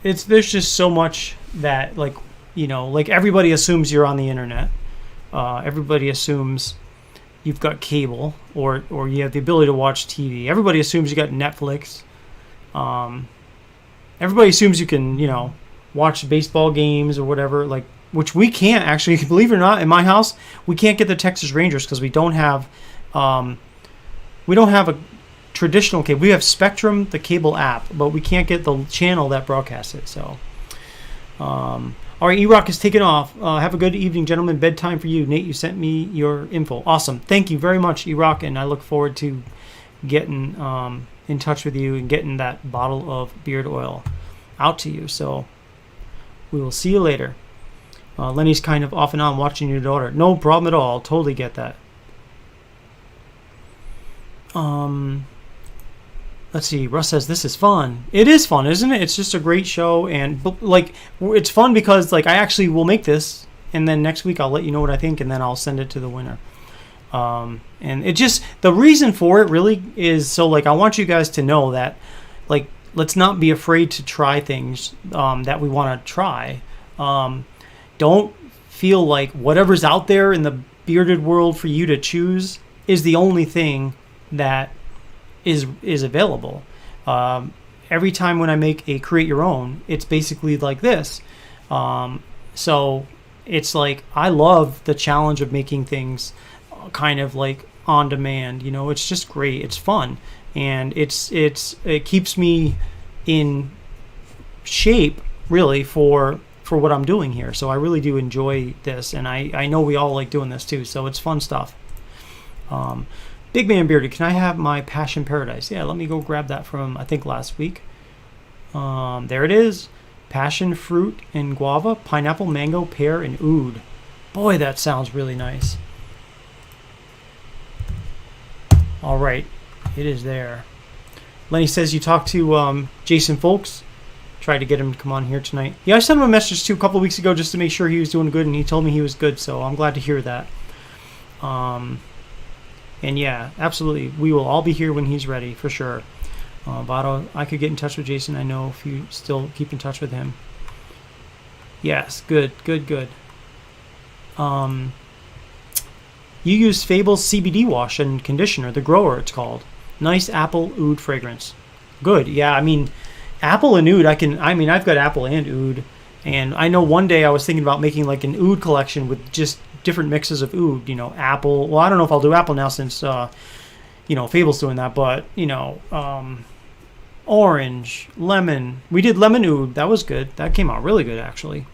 there's just so much that, like, like everybody assumes you're on the internet. Everybody assumes you've got cable or you have the ability to watch TV. Everybody assumes you got Netflix. Everybody assumes you can, watch baseball games or whatever, like, which we can't actually. Believe it or not, in my house, we can't get the Texas Rangers because we don't have a traditional cable. We have Spectrum, the cable app, but we can't get the channel that broadcasts it. So, all right, E-Rock is taking off. Have a good evening, gentlemen. Bedtime for you. Nate, you sent me your info. Awesome. Thank you very much, E-Rock, and I look forward to getting in touch with you and getting that bottle of beard oil out to you. So we will see you later. Lenny's kind of off and on watching your daughter. No problem at all. Totally get that. Let's see. Russ says this is fun. It is fun, isn't it? It's just a great show, and like it's fun because like I actually will make this, and then next week I'll let you know what I think, and then I'll send it to the winner. And it just the reason for it really is so like I want you guys to know that like let's not be afraid to try things that we want to try. Don't feel like whatever's out there in the bearded world for you to choose is the only thing that is available. Every time when I make a create your own, it's basically like this. So it's like I love the challenge of making things kind of like on demand. It's just great. It's fun, and it keeps me in shape really for what I'm doing here. So I really do enjoy this, and I know we all like doing this too. So it's fun stuff. Big Man Bearded, can I have my Passion Paradise? Yeah, let me go grab that from I think last week. There it is. Passion fruit and guava, pineapple, mango, pear, and oud. Boy, that sounds really nice. All right, it is there. Lenny says you talked to Jason Folks. Tried to get him to come on here tonight. Yeah, I sent him a message too a couple of weeks ago just to make sure he was doing good, and he told me he was good, so I'm glad to hear that. And yeah, absolutely, we will all be here when he's ready for sure. Votto, I could get in touch with Jason. I know if you still keep in touch with him. Yes, good. You use Fable's CBD wash and conditioner, the Grower it's called. Nice apple oud fragrance. Good. Yeah, I mean, apple and oud, I've got apple and oud, and I know one day I was thinking about making like an oud collection with just different mixes of oud, apple. Well, I don't know if I'll do apple now since, Fable's doing that, but, orange, lemon. We did lemon oud. That was good. That came out really good, actually.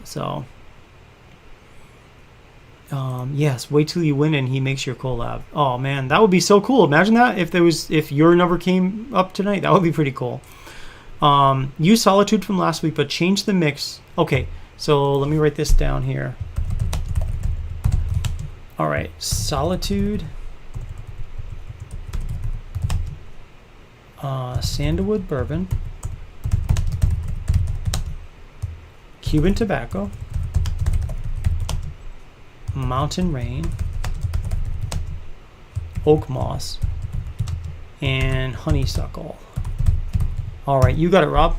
So, yes, wait till you win and he makes your collab. Oh, man, that would be so cool. Imagine that if your number came up tonight. That would be pretty cool. Use Solitude from last week, but change the mix. Okay, so let me write this down here. All right, Solitude, Sandalwood Bourbon, Cuban Tobacco, Mountain Rain, Oak Moss, and Honeysuckle. All right, you got it, Rob.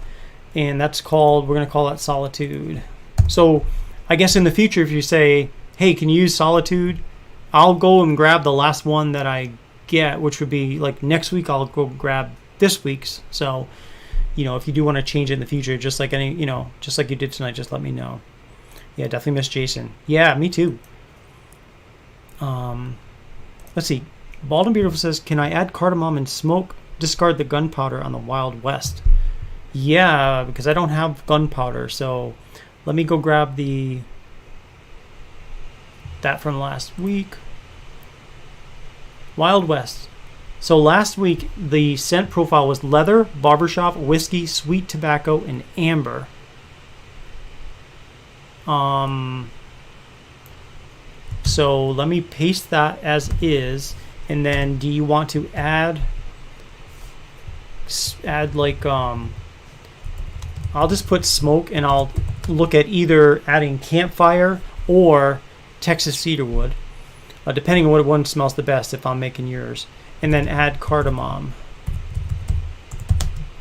And we're going to call that Solitude. So I guess in the future, if you say, hey, can you use Solitude? I'll go and grab the last one that I get, which would be like next week. I'll go grab this week's. So, if you do want to change it in the future, just like just like you did tonight, just let me know. Yeah, definitely miss Jason. Yeah, me too. Let's see. Bald and Beautiful says, can I add cardamom and smoke? Discard the gunpowder on the Wild West. Yeah, because I don't have gunpowder. So let me go grab the that from last week. Wild West. So last week, the scent profile was leather, barbershop, whiskey, sweet tobacco, and amber. So let me paste that as is. And then do you want to add like, I'll just put smoke, and I'll look at either adding campfire or Texas cedarwood, depending on what one smells the best if I'm making yours. And then add cardamom.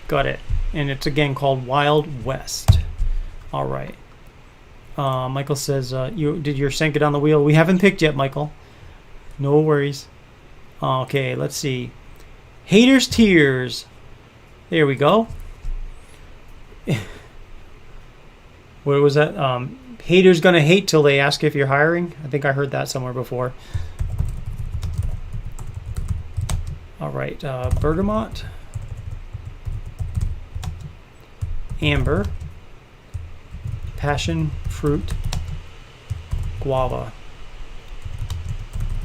Got it. And it's again called Wild West. All right. Michael says, did your scent get on the wheel? We haven't picked yet, Michael. No worries. Okay, let's see. Haters Tears. There we go. What was that? Haters gonna hate till they ask if you're hiring. I think I heard that somewhere before. All right, bergamot, amber, passion fruit, guava.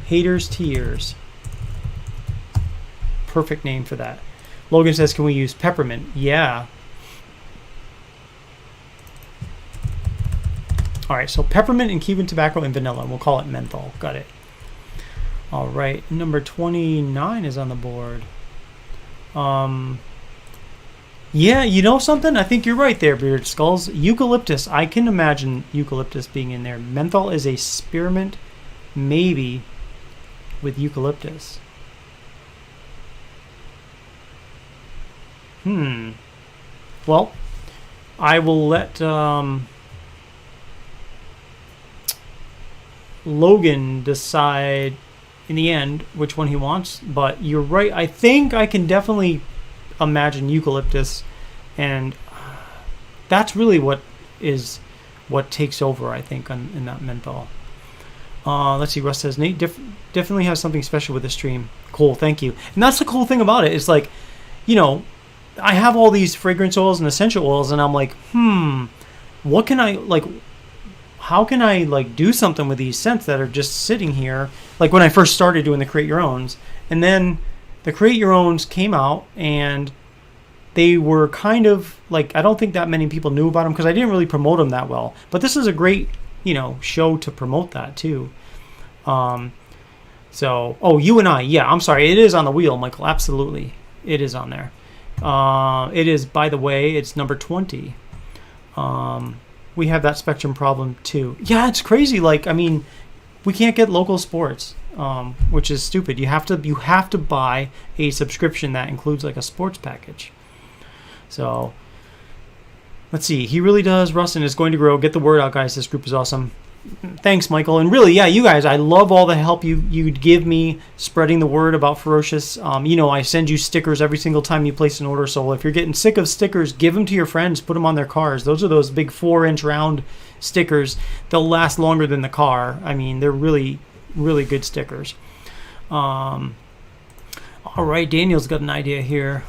Haters Tears. Perfect name for that. Logan says, can we use peppermint? Yeah. All right, so peppermint and Cuban tobacco and vanilla. We'll call it menthol. Got it. All right, number 29 is on the board. Yeah, you know something? I think you're right there, Bearded Skulls. Eucalyptus. I can imagine eucalyptus being in there. Menthol is a spearmint, maybe, with eucalyptus. Well, I will let Logan decide in the end which one he wants, but you're right. I think I can definitely imagine eucalyptus, and that's really what takes over, I think, in that menthol. Let's see. Russ says, Nate definitely has something special with the stream. Cool, thank you. And that's the cool thing about it. It's like, I have all these fragrance oils and essential oils, and I'm like, what can I, like, how can I, like, do something with these scents that are just sitting here? Like when I first started doing the Create Your Owns, and then the Create Your Owns came out, and they were kind of like, I don't think that many people knew about them because I didn't really promote them that well. But this is a great, show to promote that too. So, you and I, yeah, I'm sorry, it is on the wheel, Michael. Absolutely, it is on there. It is, by the way, it's number 20. We have that spectrum problem too. Yeah, it's crazy. Like, I mean, we can't get local sports, which is stupid. You have to buy a subscription that includes like a sports package. So let's see. He really does. Rustin is going to grow. Get the word out, guys. This group is awesome. Thanks, Michael. And really, yeah, you guys, I love all the help you give me spreading the word about Ferocious. I send you stickers every single time you place an order. So if you're getting sick of stickers, give them to your friends. Put them on their cars. Those are those big 4-inch round stickers. They'll last longer than the car. I mean, they're really, really good stickers. All right, Daniel's got an idea here.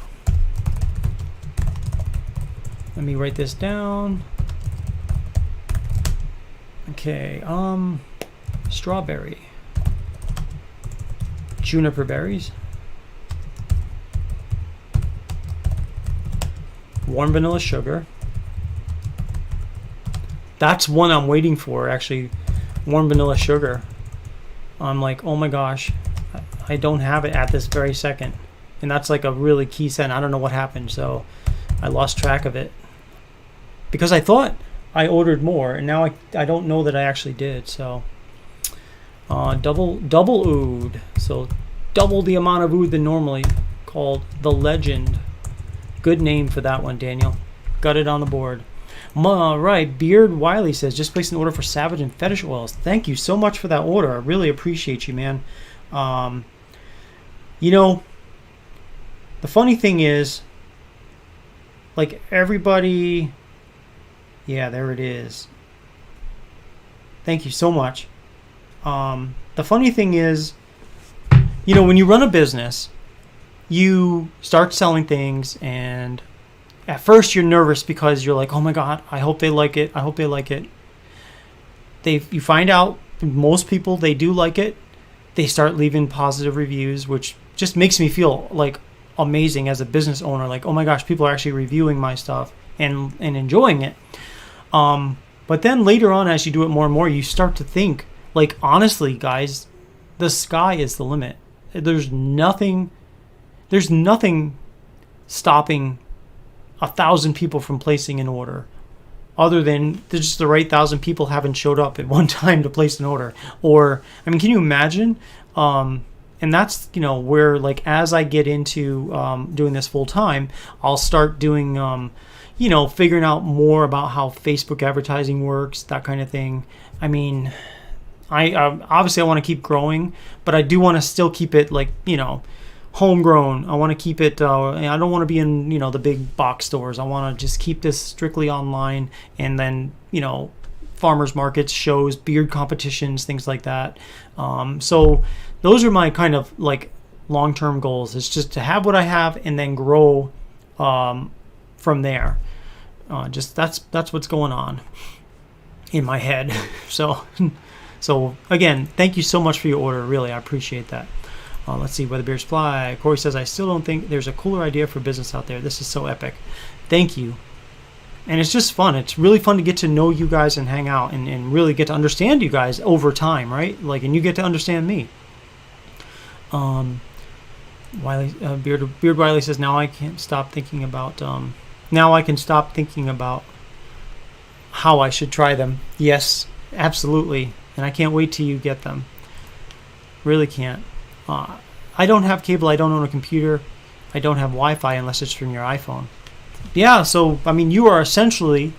Let me write this down. Okay, strawberry, juniper berries, warm vanilla sugar. That's one I'm waiting for, actually, warm vanilla sugar. I'm like, oh my gosh, I don't have it at this very second. And that's like a really key scent. I don't know what happened, so I lost track of it. Because I thought I ordered more, and now I don't know that I actually did. So double oud, so double the amount of oud than normally, called the Legend. Good name for that one, Daniel. Got it on the board. All right, Beard Wiley says, just place an order for Savage and Fetish oils. Thank you so much for that order. I really appreciate you, man. The funny thing is, like, everybody... Yeah, there it is. Thank you so much. The funny thing is, when you run a business, you start selling things, and at first you're nervous because you're like, oh my God, I hope they like it. I hope they like it. You find out most people, they do like it. They start leaving positive reviews, which just makes me feel like amazing as a business owner. Like, oh my gosh, people are actually reviewing my stuff and enjoying it. But then later on, as you do it more and more, you start to think, like, honestly, guys, the sky is the limit. There's nothing stopping 1,000 people from placing an order, other than just the right 1,000 people haven't showed up at one time to place an order. Or, I mean, can you imagine? And that's, where, like, as I get into doing this full time, I'll start doing, figuring out more about how Facebook advertising works, that kind of thing. I mean, I obviously I want to keep growing, but I do want to still keep it, like, homegrown. I want to keep it, I don't want to be in, the big box stores. I want to just keep this strictly online, and then, farmers markets, shows, beard competitions, things like that. So those are my kind of like long-term goals. It's just to have what I have and then grow from there. Just that's what's going on in my head. So again, thank you so much for your order. Really, I appreciate that. Let's see, where the bears fly. Corey says, I still don't think there's a cooler idea for business out there. This is so epic. Thank you. And it's just fun. It's really fun to get to know you guys and hang out and really get to understand you guys over time, right? Like, and you get to understand me. Wiley, Beard Wiley says, now I can stop thinking about how I should try them. Yes, absolutely. And I can't wait till you get them. Really can't. I don't have cable. I don't own a computer. I don't have Wi-Fi unless it's from your iPhone. Yeah, so, I mean, you are essentially,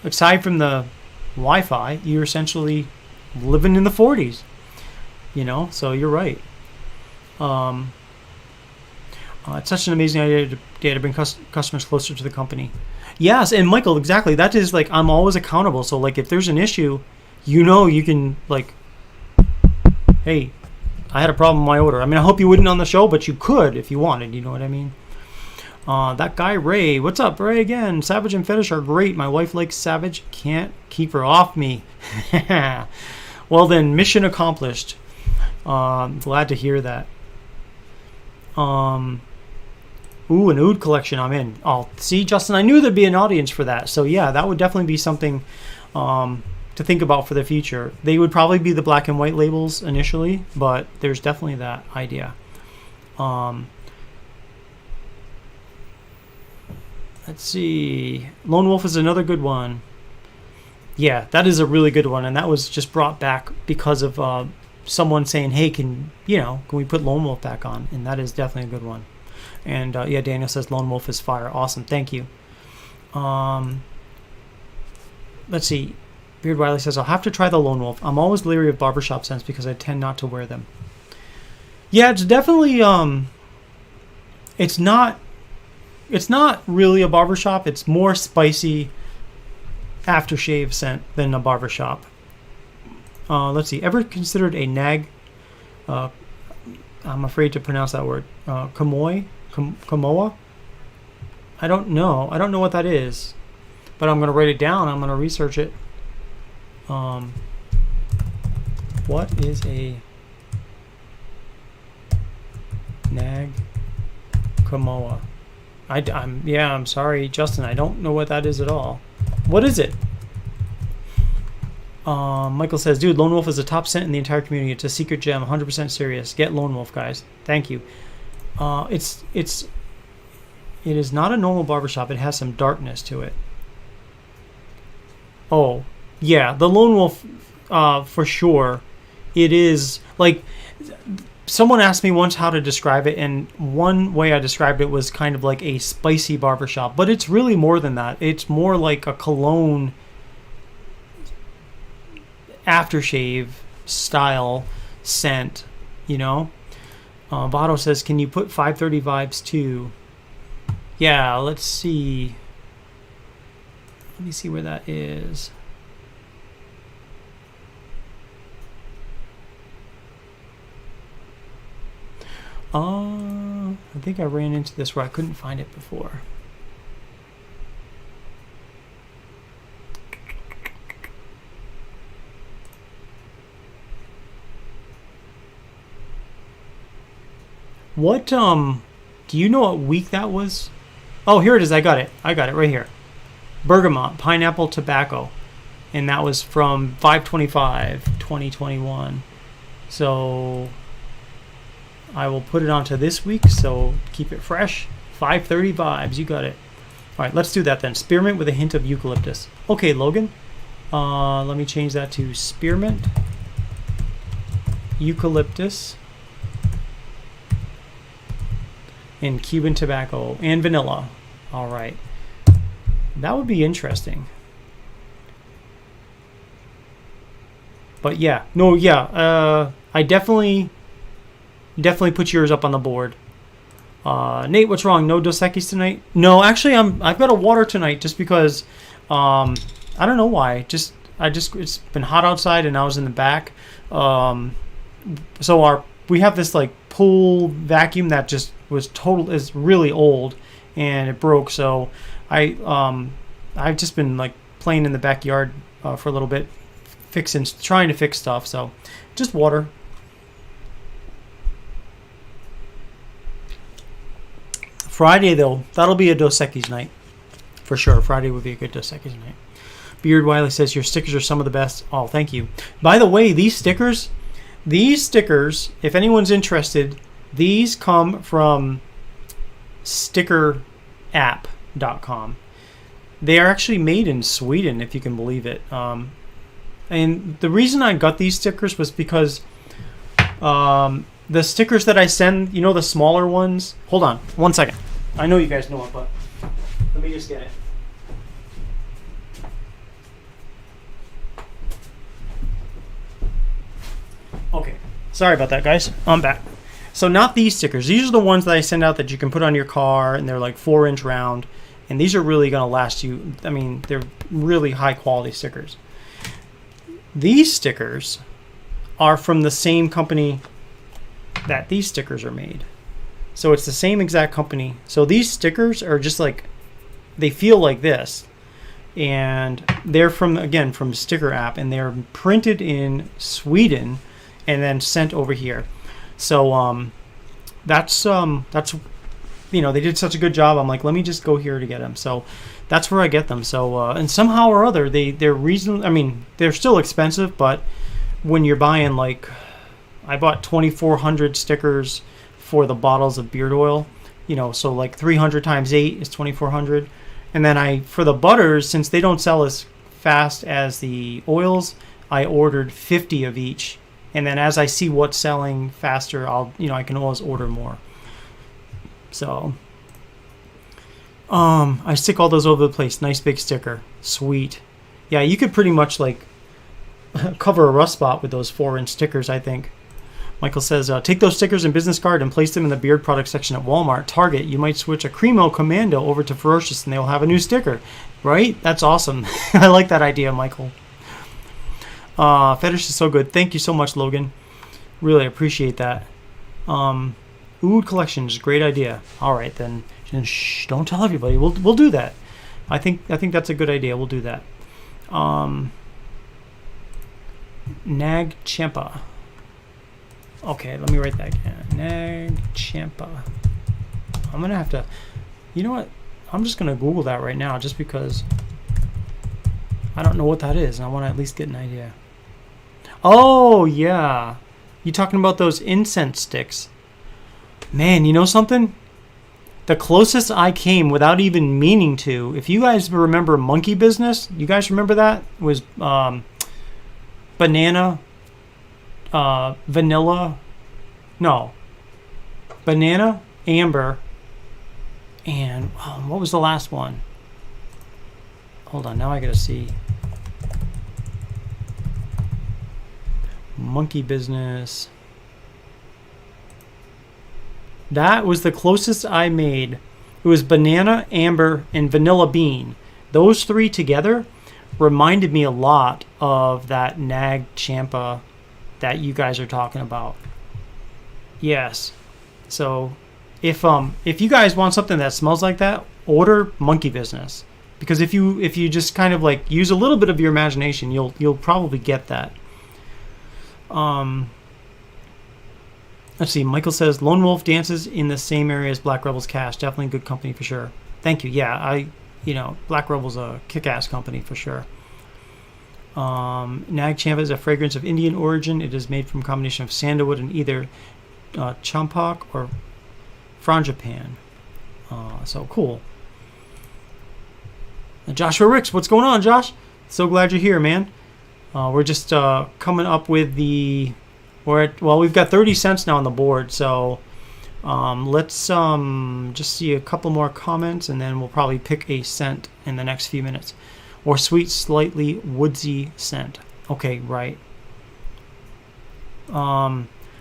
aside from the Wi-Fi, you're essentially living in the 40s. So you're right. It's such an amazing idea to bring customers closer to the company. Yes, and Michael, exactly. That is, like, I'm always accountable. So, like, if there's an issue, you can, like, hey, I had a problem with my order. I mean, I hope you wouldn't on the show, but you could if you wanted. You know what I mean? That guy, Ray. What's up, Ray, again? Savage and Fetish are great. My wife likes Savage. Can't keep her off me. Well, then, mission accomplished. Glad to hear that. Ooh, an oud collection I'm in. Oh, see, Justin, I knew there'd be an audience for that. So, yeah, that would definitely be something to think about for the future. They would probably be the black and white labels initially, but there's definitely that idea. Let's see. Lone Wolf is another good one. Yeah, that is a really good one, and that was just brought back because of someone saying, hey, can we put Lone Wolf back on? And that is definitely a good one. And yeah, Daniel says Lone Wolf is fire. Awesome, thank you. Let's see. Beard Wiley says, I'll have to try the Lone Wolf. I'm always leery of barbershop scents because I tend not to wear them. Yeah, it's definitely, it's not really a barbershop. It's more spicy aftershave scent than a barbershop. Let's see. Ever considered a nag? I'm afraid to pronounce that word. Kamoa? I don't know. I don't know what that is. But I'm going to write it down. I'm going to research it. What is a nag Kamoa? I'm sorry, Justin. I don't know what that is at all. What is it? Michael says, dude, Lone Wolf is the top scent in the entire community. It's a secret gem, 100% serious. Get Lone Wolf, guys. Thank you. It is not a normal barbershop. It has some darkness to it. Oh, yeah, the Lone Wolf, for sure. It is, like, someone asked me once how to describe it, and one way I described it was kind of like a spicy barbershop. But it's really more than that. It's more like a cologne aftershave style scent, Votto says, can you put 530 vibes too? Yeah, let's see. Let me see where that is. I think I ran into this where I couldn't find it before. What do you know what week that was? Oh, here it is. I got it right here. Bergamot, pineapple tobacco. And that was from 5/25/2021. So I will put it onto this week, so keep it fresh. 5:30 vibes. You got it. All right, let's do that then. Spearmint with a hint of eucalyptus. Okay, Logan. Let me change that to spearmint, eucalyptus, and Cuban tobacco and vanilla. All right. That would be interesting. But yeah, no, yeah. I definitely put yours up on the board. Nate, what's wrong? No Dos Equis tonight? No, actually, I've got a water tonight just because. I don't know why. It's been hot outside and I was in the back. So we have this like pool vacuum that just is really old and it broke. So I've just been like playing in the backyard for a little bit, trying to fix stuff. So just water. Friday though, that'll be a Dos Equis night for sure. Friday would be a good Dos Equis night. Beard Wiley says your stickers are some of the best. Oh, thank you. By the way, these stickers, if anyone's interested, these come from stickerapp.com. They are actually made in Sweden, if you can believe it. And the reason I got these stickers was because the stickers that I send, the smaller ones. Hold on, 1 second. I know you guys know it, but let me just get it. Okay, sorry about that, guys. I'm back. So not these stickers. These are the ones that I send out that you can put on your car, and they're like 4-inch round. And these are really going to last you. I mean, they're really high quality stickers. These stickers are from the same company that these stickers are made. So it's the same exact company. So these stickers are just like, they feel like this. And they're from Sticker App, and they're printed in Sweden and then sent over here. So that's they did such a good job. I'm like, let me just go here to get them. So that's where I get them. So and somehow or other they're reasonable. I mean, they're still expensive, but when you're buying, like, I bought 2,400 stickers for the bottles of beard oil, so like 300 times 8 is 2,400. And then for the butters, since they don't sell as fast as the oils, I ordered 50 of each. And then as I see what's selling faster, I can always order more. So I stick all those over the place. Nice big sticker. Sweet. Yeah, you could pretty much like cover a rust spot with those 4-inch stickers, I think. Michael says, take those stickers and business card and place them in the beard product section at Walmart. Target, you might switch a Cremo Commando over to Ferocious and they will have a new sticker. Right? That's awesome. I like that idea, Michael. Fetish is so good. Thank you so much, Logan. Really appreciate that. Oud collections, great idea. All right, then. Shh, don't tell everybody. We'll do that. I think that's a good idea. We'll do that. Nag Champa. Okay, let me write that again. Nag Champa. I'm gonna have to. You know what? I'm just gonna Google that right now, just because I don't know what that is, and I want to at least get an idea. Oh yeah, you talking about those incense sticks? Man, you know something? The closest I came without even meaning to, if you guys remember Monkey Business, you guys remember that? It was banana, vanilla, no, banana, amber, and what was the last one? Hold on, now I gotta see. Monkey Business. That was the closest I made. It was banana, amber, and vanilla bean. Those three together reminded me a lot of that Nag Champa that you guys are talking about. Yes. So if you guys want something that smells like that, order Monkey Business. Because if you just kind of like use a little bit of your imagination, you'll probably get that. Let's see. Michael says Lone Wolf dances in the same area as Black Rebel's Cash. Definitely good company for sure. Thank you. Yeah, Black Rebel's a kick-ass company for sure. Nag Champa is a fragrance of Indian origin. It is made from a combination of sandalwood and either champak or frangipan. So cool. Joshua Ricks, what's going on, Josh? So glad you're here, man. We're just coming up with the... we've got 30 cents now on the board, so let's just see a couple more comments, and then we'll probably pick a scent in the next few minutes. Or sweet, slightly woodsy scent. Okay, right.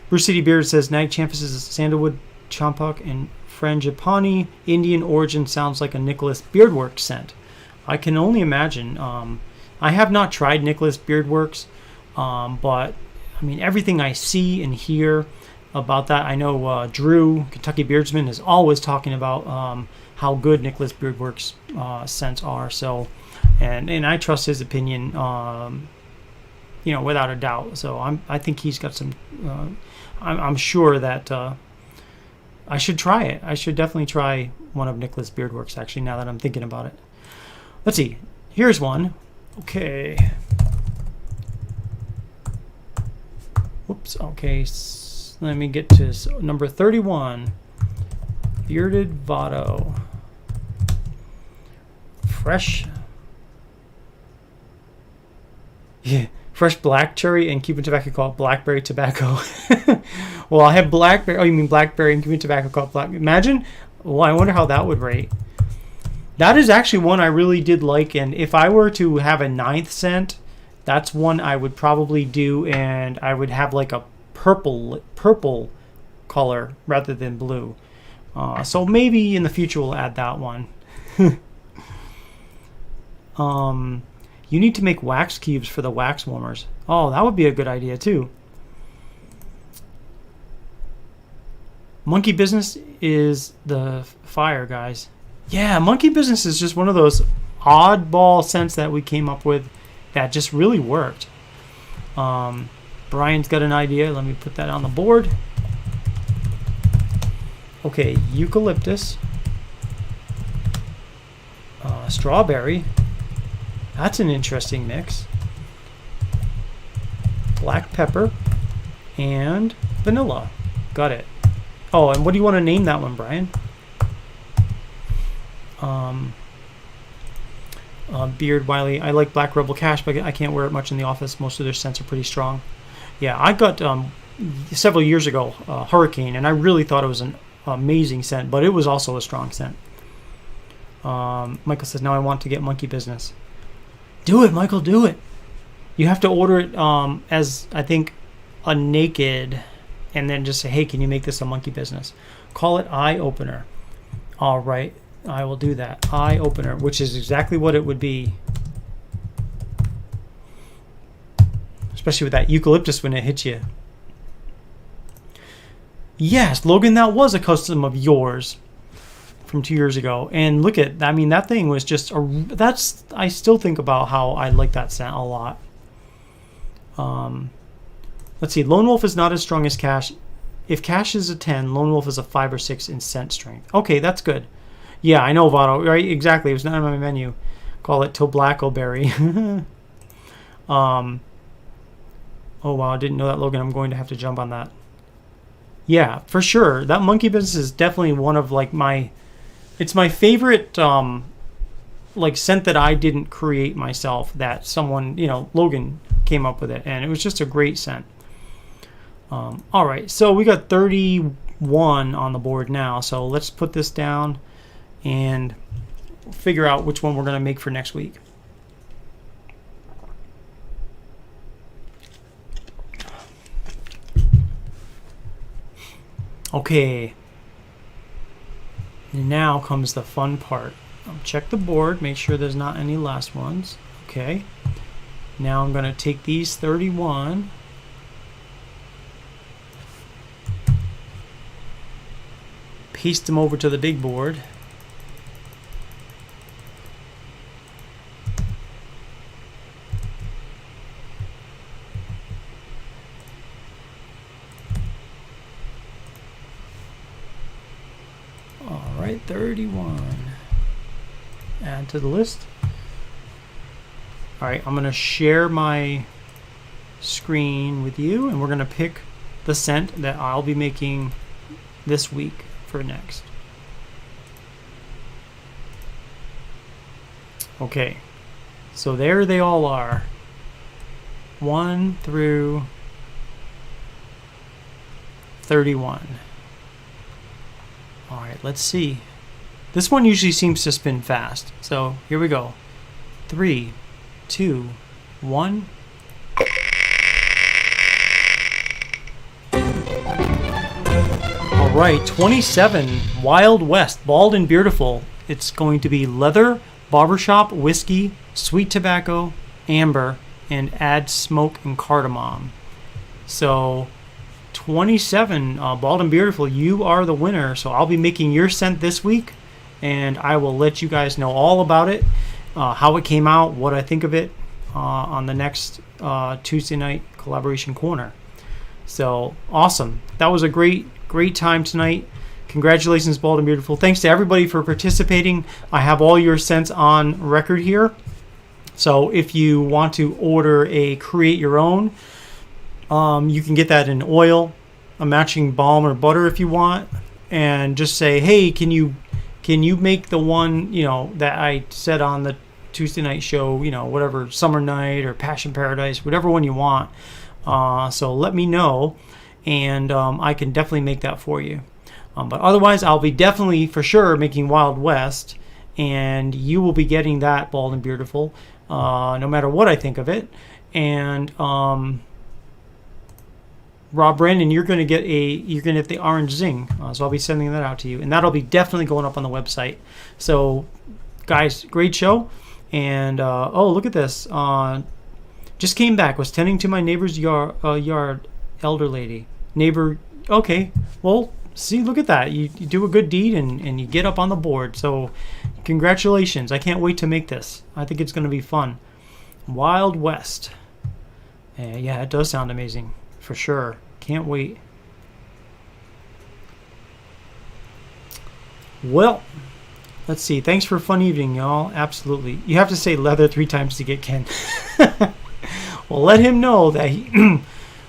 Bruce City Beard says Nag Champa is sandalwood, champak, and frangipani. Indian origin sounds like a Nicholas Beardworks scent. I can only imagine. I have not tried Nicholas Beardworks, but I mean, everything I see and hear about that, I know Drew, Kentucky Beardsman, is always talking about how good Nicholas Beardworks scents are. So, and I trust his opinion, without a doubt. So I think he's got some. I'm sure that I should try it. I should definitely try one of Nicholas Beardworks. Actually, now that I'm thinking about it, let's see. Here's one. Okay. Whoops. Okay. Let me get to number 31. Bearded Vado. Fresh. Yeah. Fresh black cherry and Cuban tobacco called blackberry tobacco. Well, I have blackberry. Oh, you mean blackberry and Cuban tobacco called black. Imagine. Well, I wonder how that would rate. That is actually one I really did like, and if I were to have a 9th scent, that's one I would probably do, and I would have like a purple color rather than blue. So maybe in the future we'll add that one. You need to make wax cubes for the wax warmers. Oh, that would be a good idea too. Monkey Business is the fire, guys. Yeah, Monkey Business is just one of those oddball scents that we came up with that just really worked. Brian's got an idea. Let me put that on the board. Okay, eucalyptus. Strawberry. That's an interesting mix. Black pepper and vanilla. Got it. Oh, and what do you want to name that one, Brian? Beard Wiley. I like Black Rebel Cash, but I can't wear it much in the office. Most of their scents are pretty strong. Yeah, I got several years ago Hurricane, and I really thought it was an amazing scent, but it was also a strong scent. Michael says, now I want to get Monkey Business. Do it, Michael, do it. You have to order it as, I think, a naked, and then just say, hey, can you make this a Monkey Business? Call it Eye Opener. All right, I will do that. Eye Opener, which is exactly what it would be. Especially with that eucalyptus when it hits you. Yes, Logan, that was a custom of yours from 2 years ago. And look at, I mean, that thing was just, I still think about how I like that scent a lot. Let's see, Lone Wolf is not as strong as Cash. If Cash is a 10, Lone Wolf is a 5 or 6 in scent strength. Okay, that's good. Yeah, I know, Votto. Right, exactly. It was not on my menu. Call it Tobacco Berry. Oh, wow, I didn't know that, Logan. I'm going to have to jump on that. Yeah, for sure. That Monkey Business is definitely one of, like, it's my favorite, like, scent that I didn't create myself, that someone, Logan came up with it, and it was just a great scent. All right, so we got 31 on the board now, so let's put this down and figure out which one we're going to make for next week. Okay, now comes the fun part. Check the board, make sure there's not any last ones. Okay, now I'm going to take these 31, paste them over to the big board. right, 31. Add to the list. All right, I'm gonna share my screen with you, and we're gonna pick the scent that I'll be making this week for next. Okay, so there they all are. 1 through 31. All right, let's see. This one usually seems to spin fast. So here we go. 3, 2, 1. All right, 27, Wild West, Bald and Beautiful. It's going to be leather, barbershop, whiskey, sweet tobacco, amber, and add smoke and cardamom. So 27, Bald and Beautiful, you are the winner. So I'll be making your scent this week, and I will let you guys know all about it, how it came out, what I think of it on the next Tuesday night collaboration corner. So awesome. That was a great time tonight. Congratulations, Bald and Beautiful. Thanks to everybody for participating. I have all your scents on record here. So if you want to order a create your own, you can get that in oil, a matching balm or butter if you want, and just say, hey, can you make the one, that I said on the Tuesday night show, whatever, Summer Night or Passion Paradise, whatever one you want. So let me know, and I can definitely make that for you. But otherwise, I'll be definitely for sure making Wild West, and you will be getting that Bald and Beautiful, no matter what I think of it. And Rob Brandon, you're gonna get the Orange Zing, so I'll be sending that out to you, and that'll be definitely going up on the website. So, guys, great show, and oh, look at this! Just came back. Was tending to my neighbor's yard, elder lady. Neighbor. Okay, well, see, look at that. You do a good deed and you get up on the board. So, congratulations! I can't wait to make this. I think it's going to be fun. Wild West. Yeah, it does sound amazing for sure. Can't wait. Well, let's see. Thanks for a fun evening, y'all. Absolutely. You have to say leather 3 times to get Ken. Well, let him know that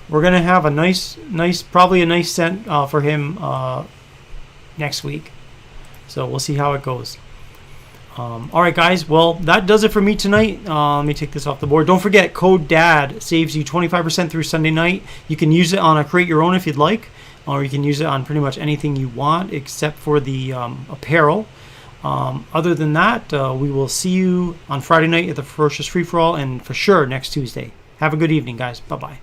we're going to have a nice, probably a nice scent for him next week. So we'll see how it goes. All right, guys. Well, that does it for me tonight. Let me take this off the board. Don't forget, code DAD saves you 25% through Sunday night. You can use it on a Create Your Own if you'd like, or you can use it on pretty much anything you want except for the apparel. Other than that, we will see you on Friday night at the Ferocious Free-For-All, and for sure next Tuesday. Have a good evening, guys. Bye-bye.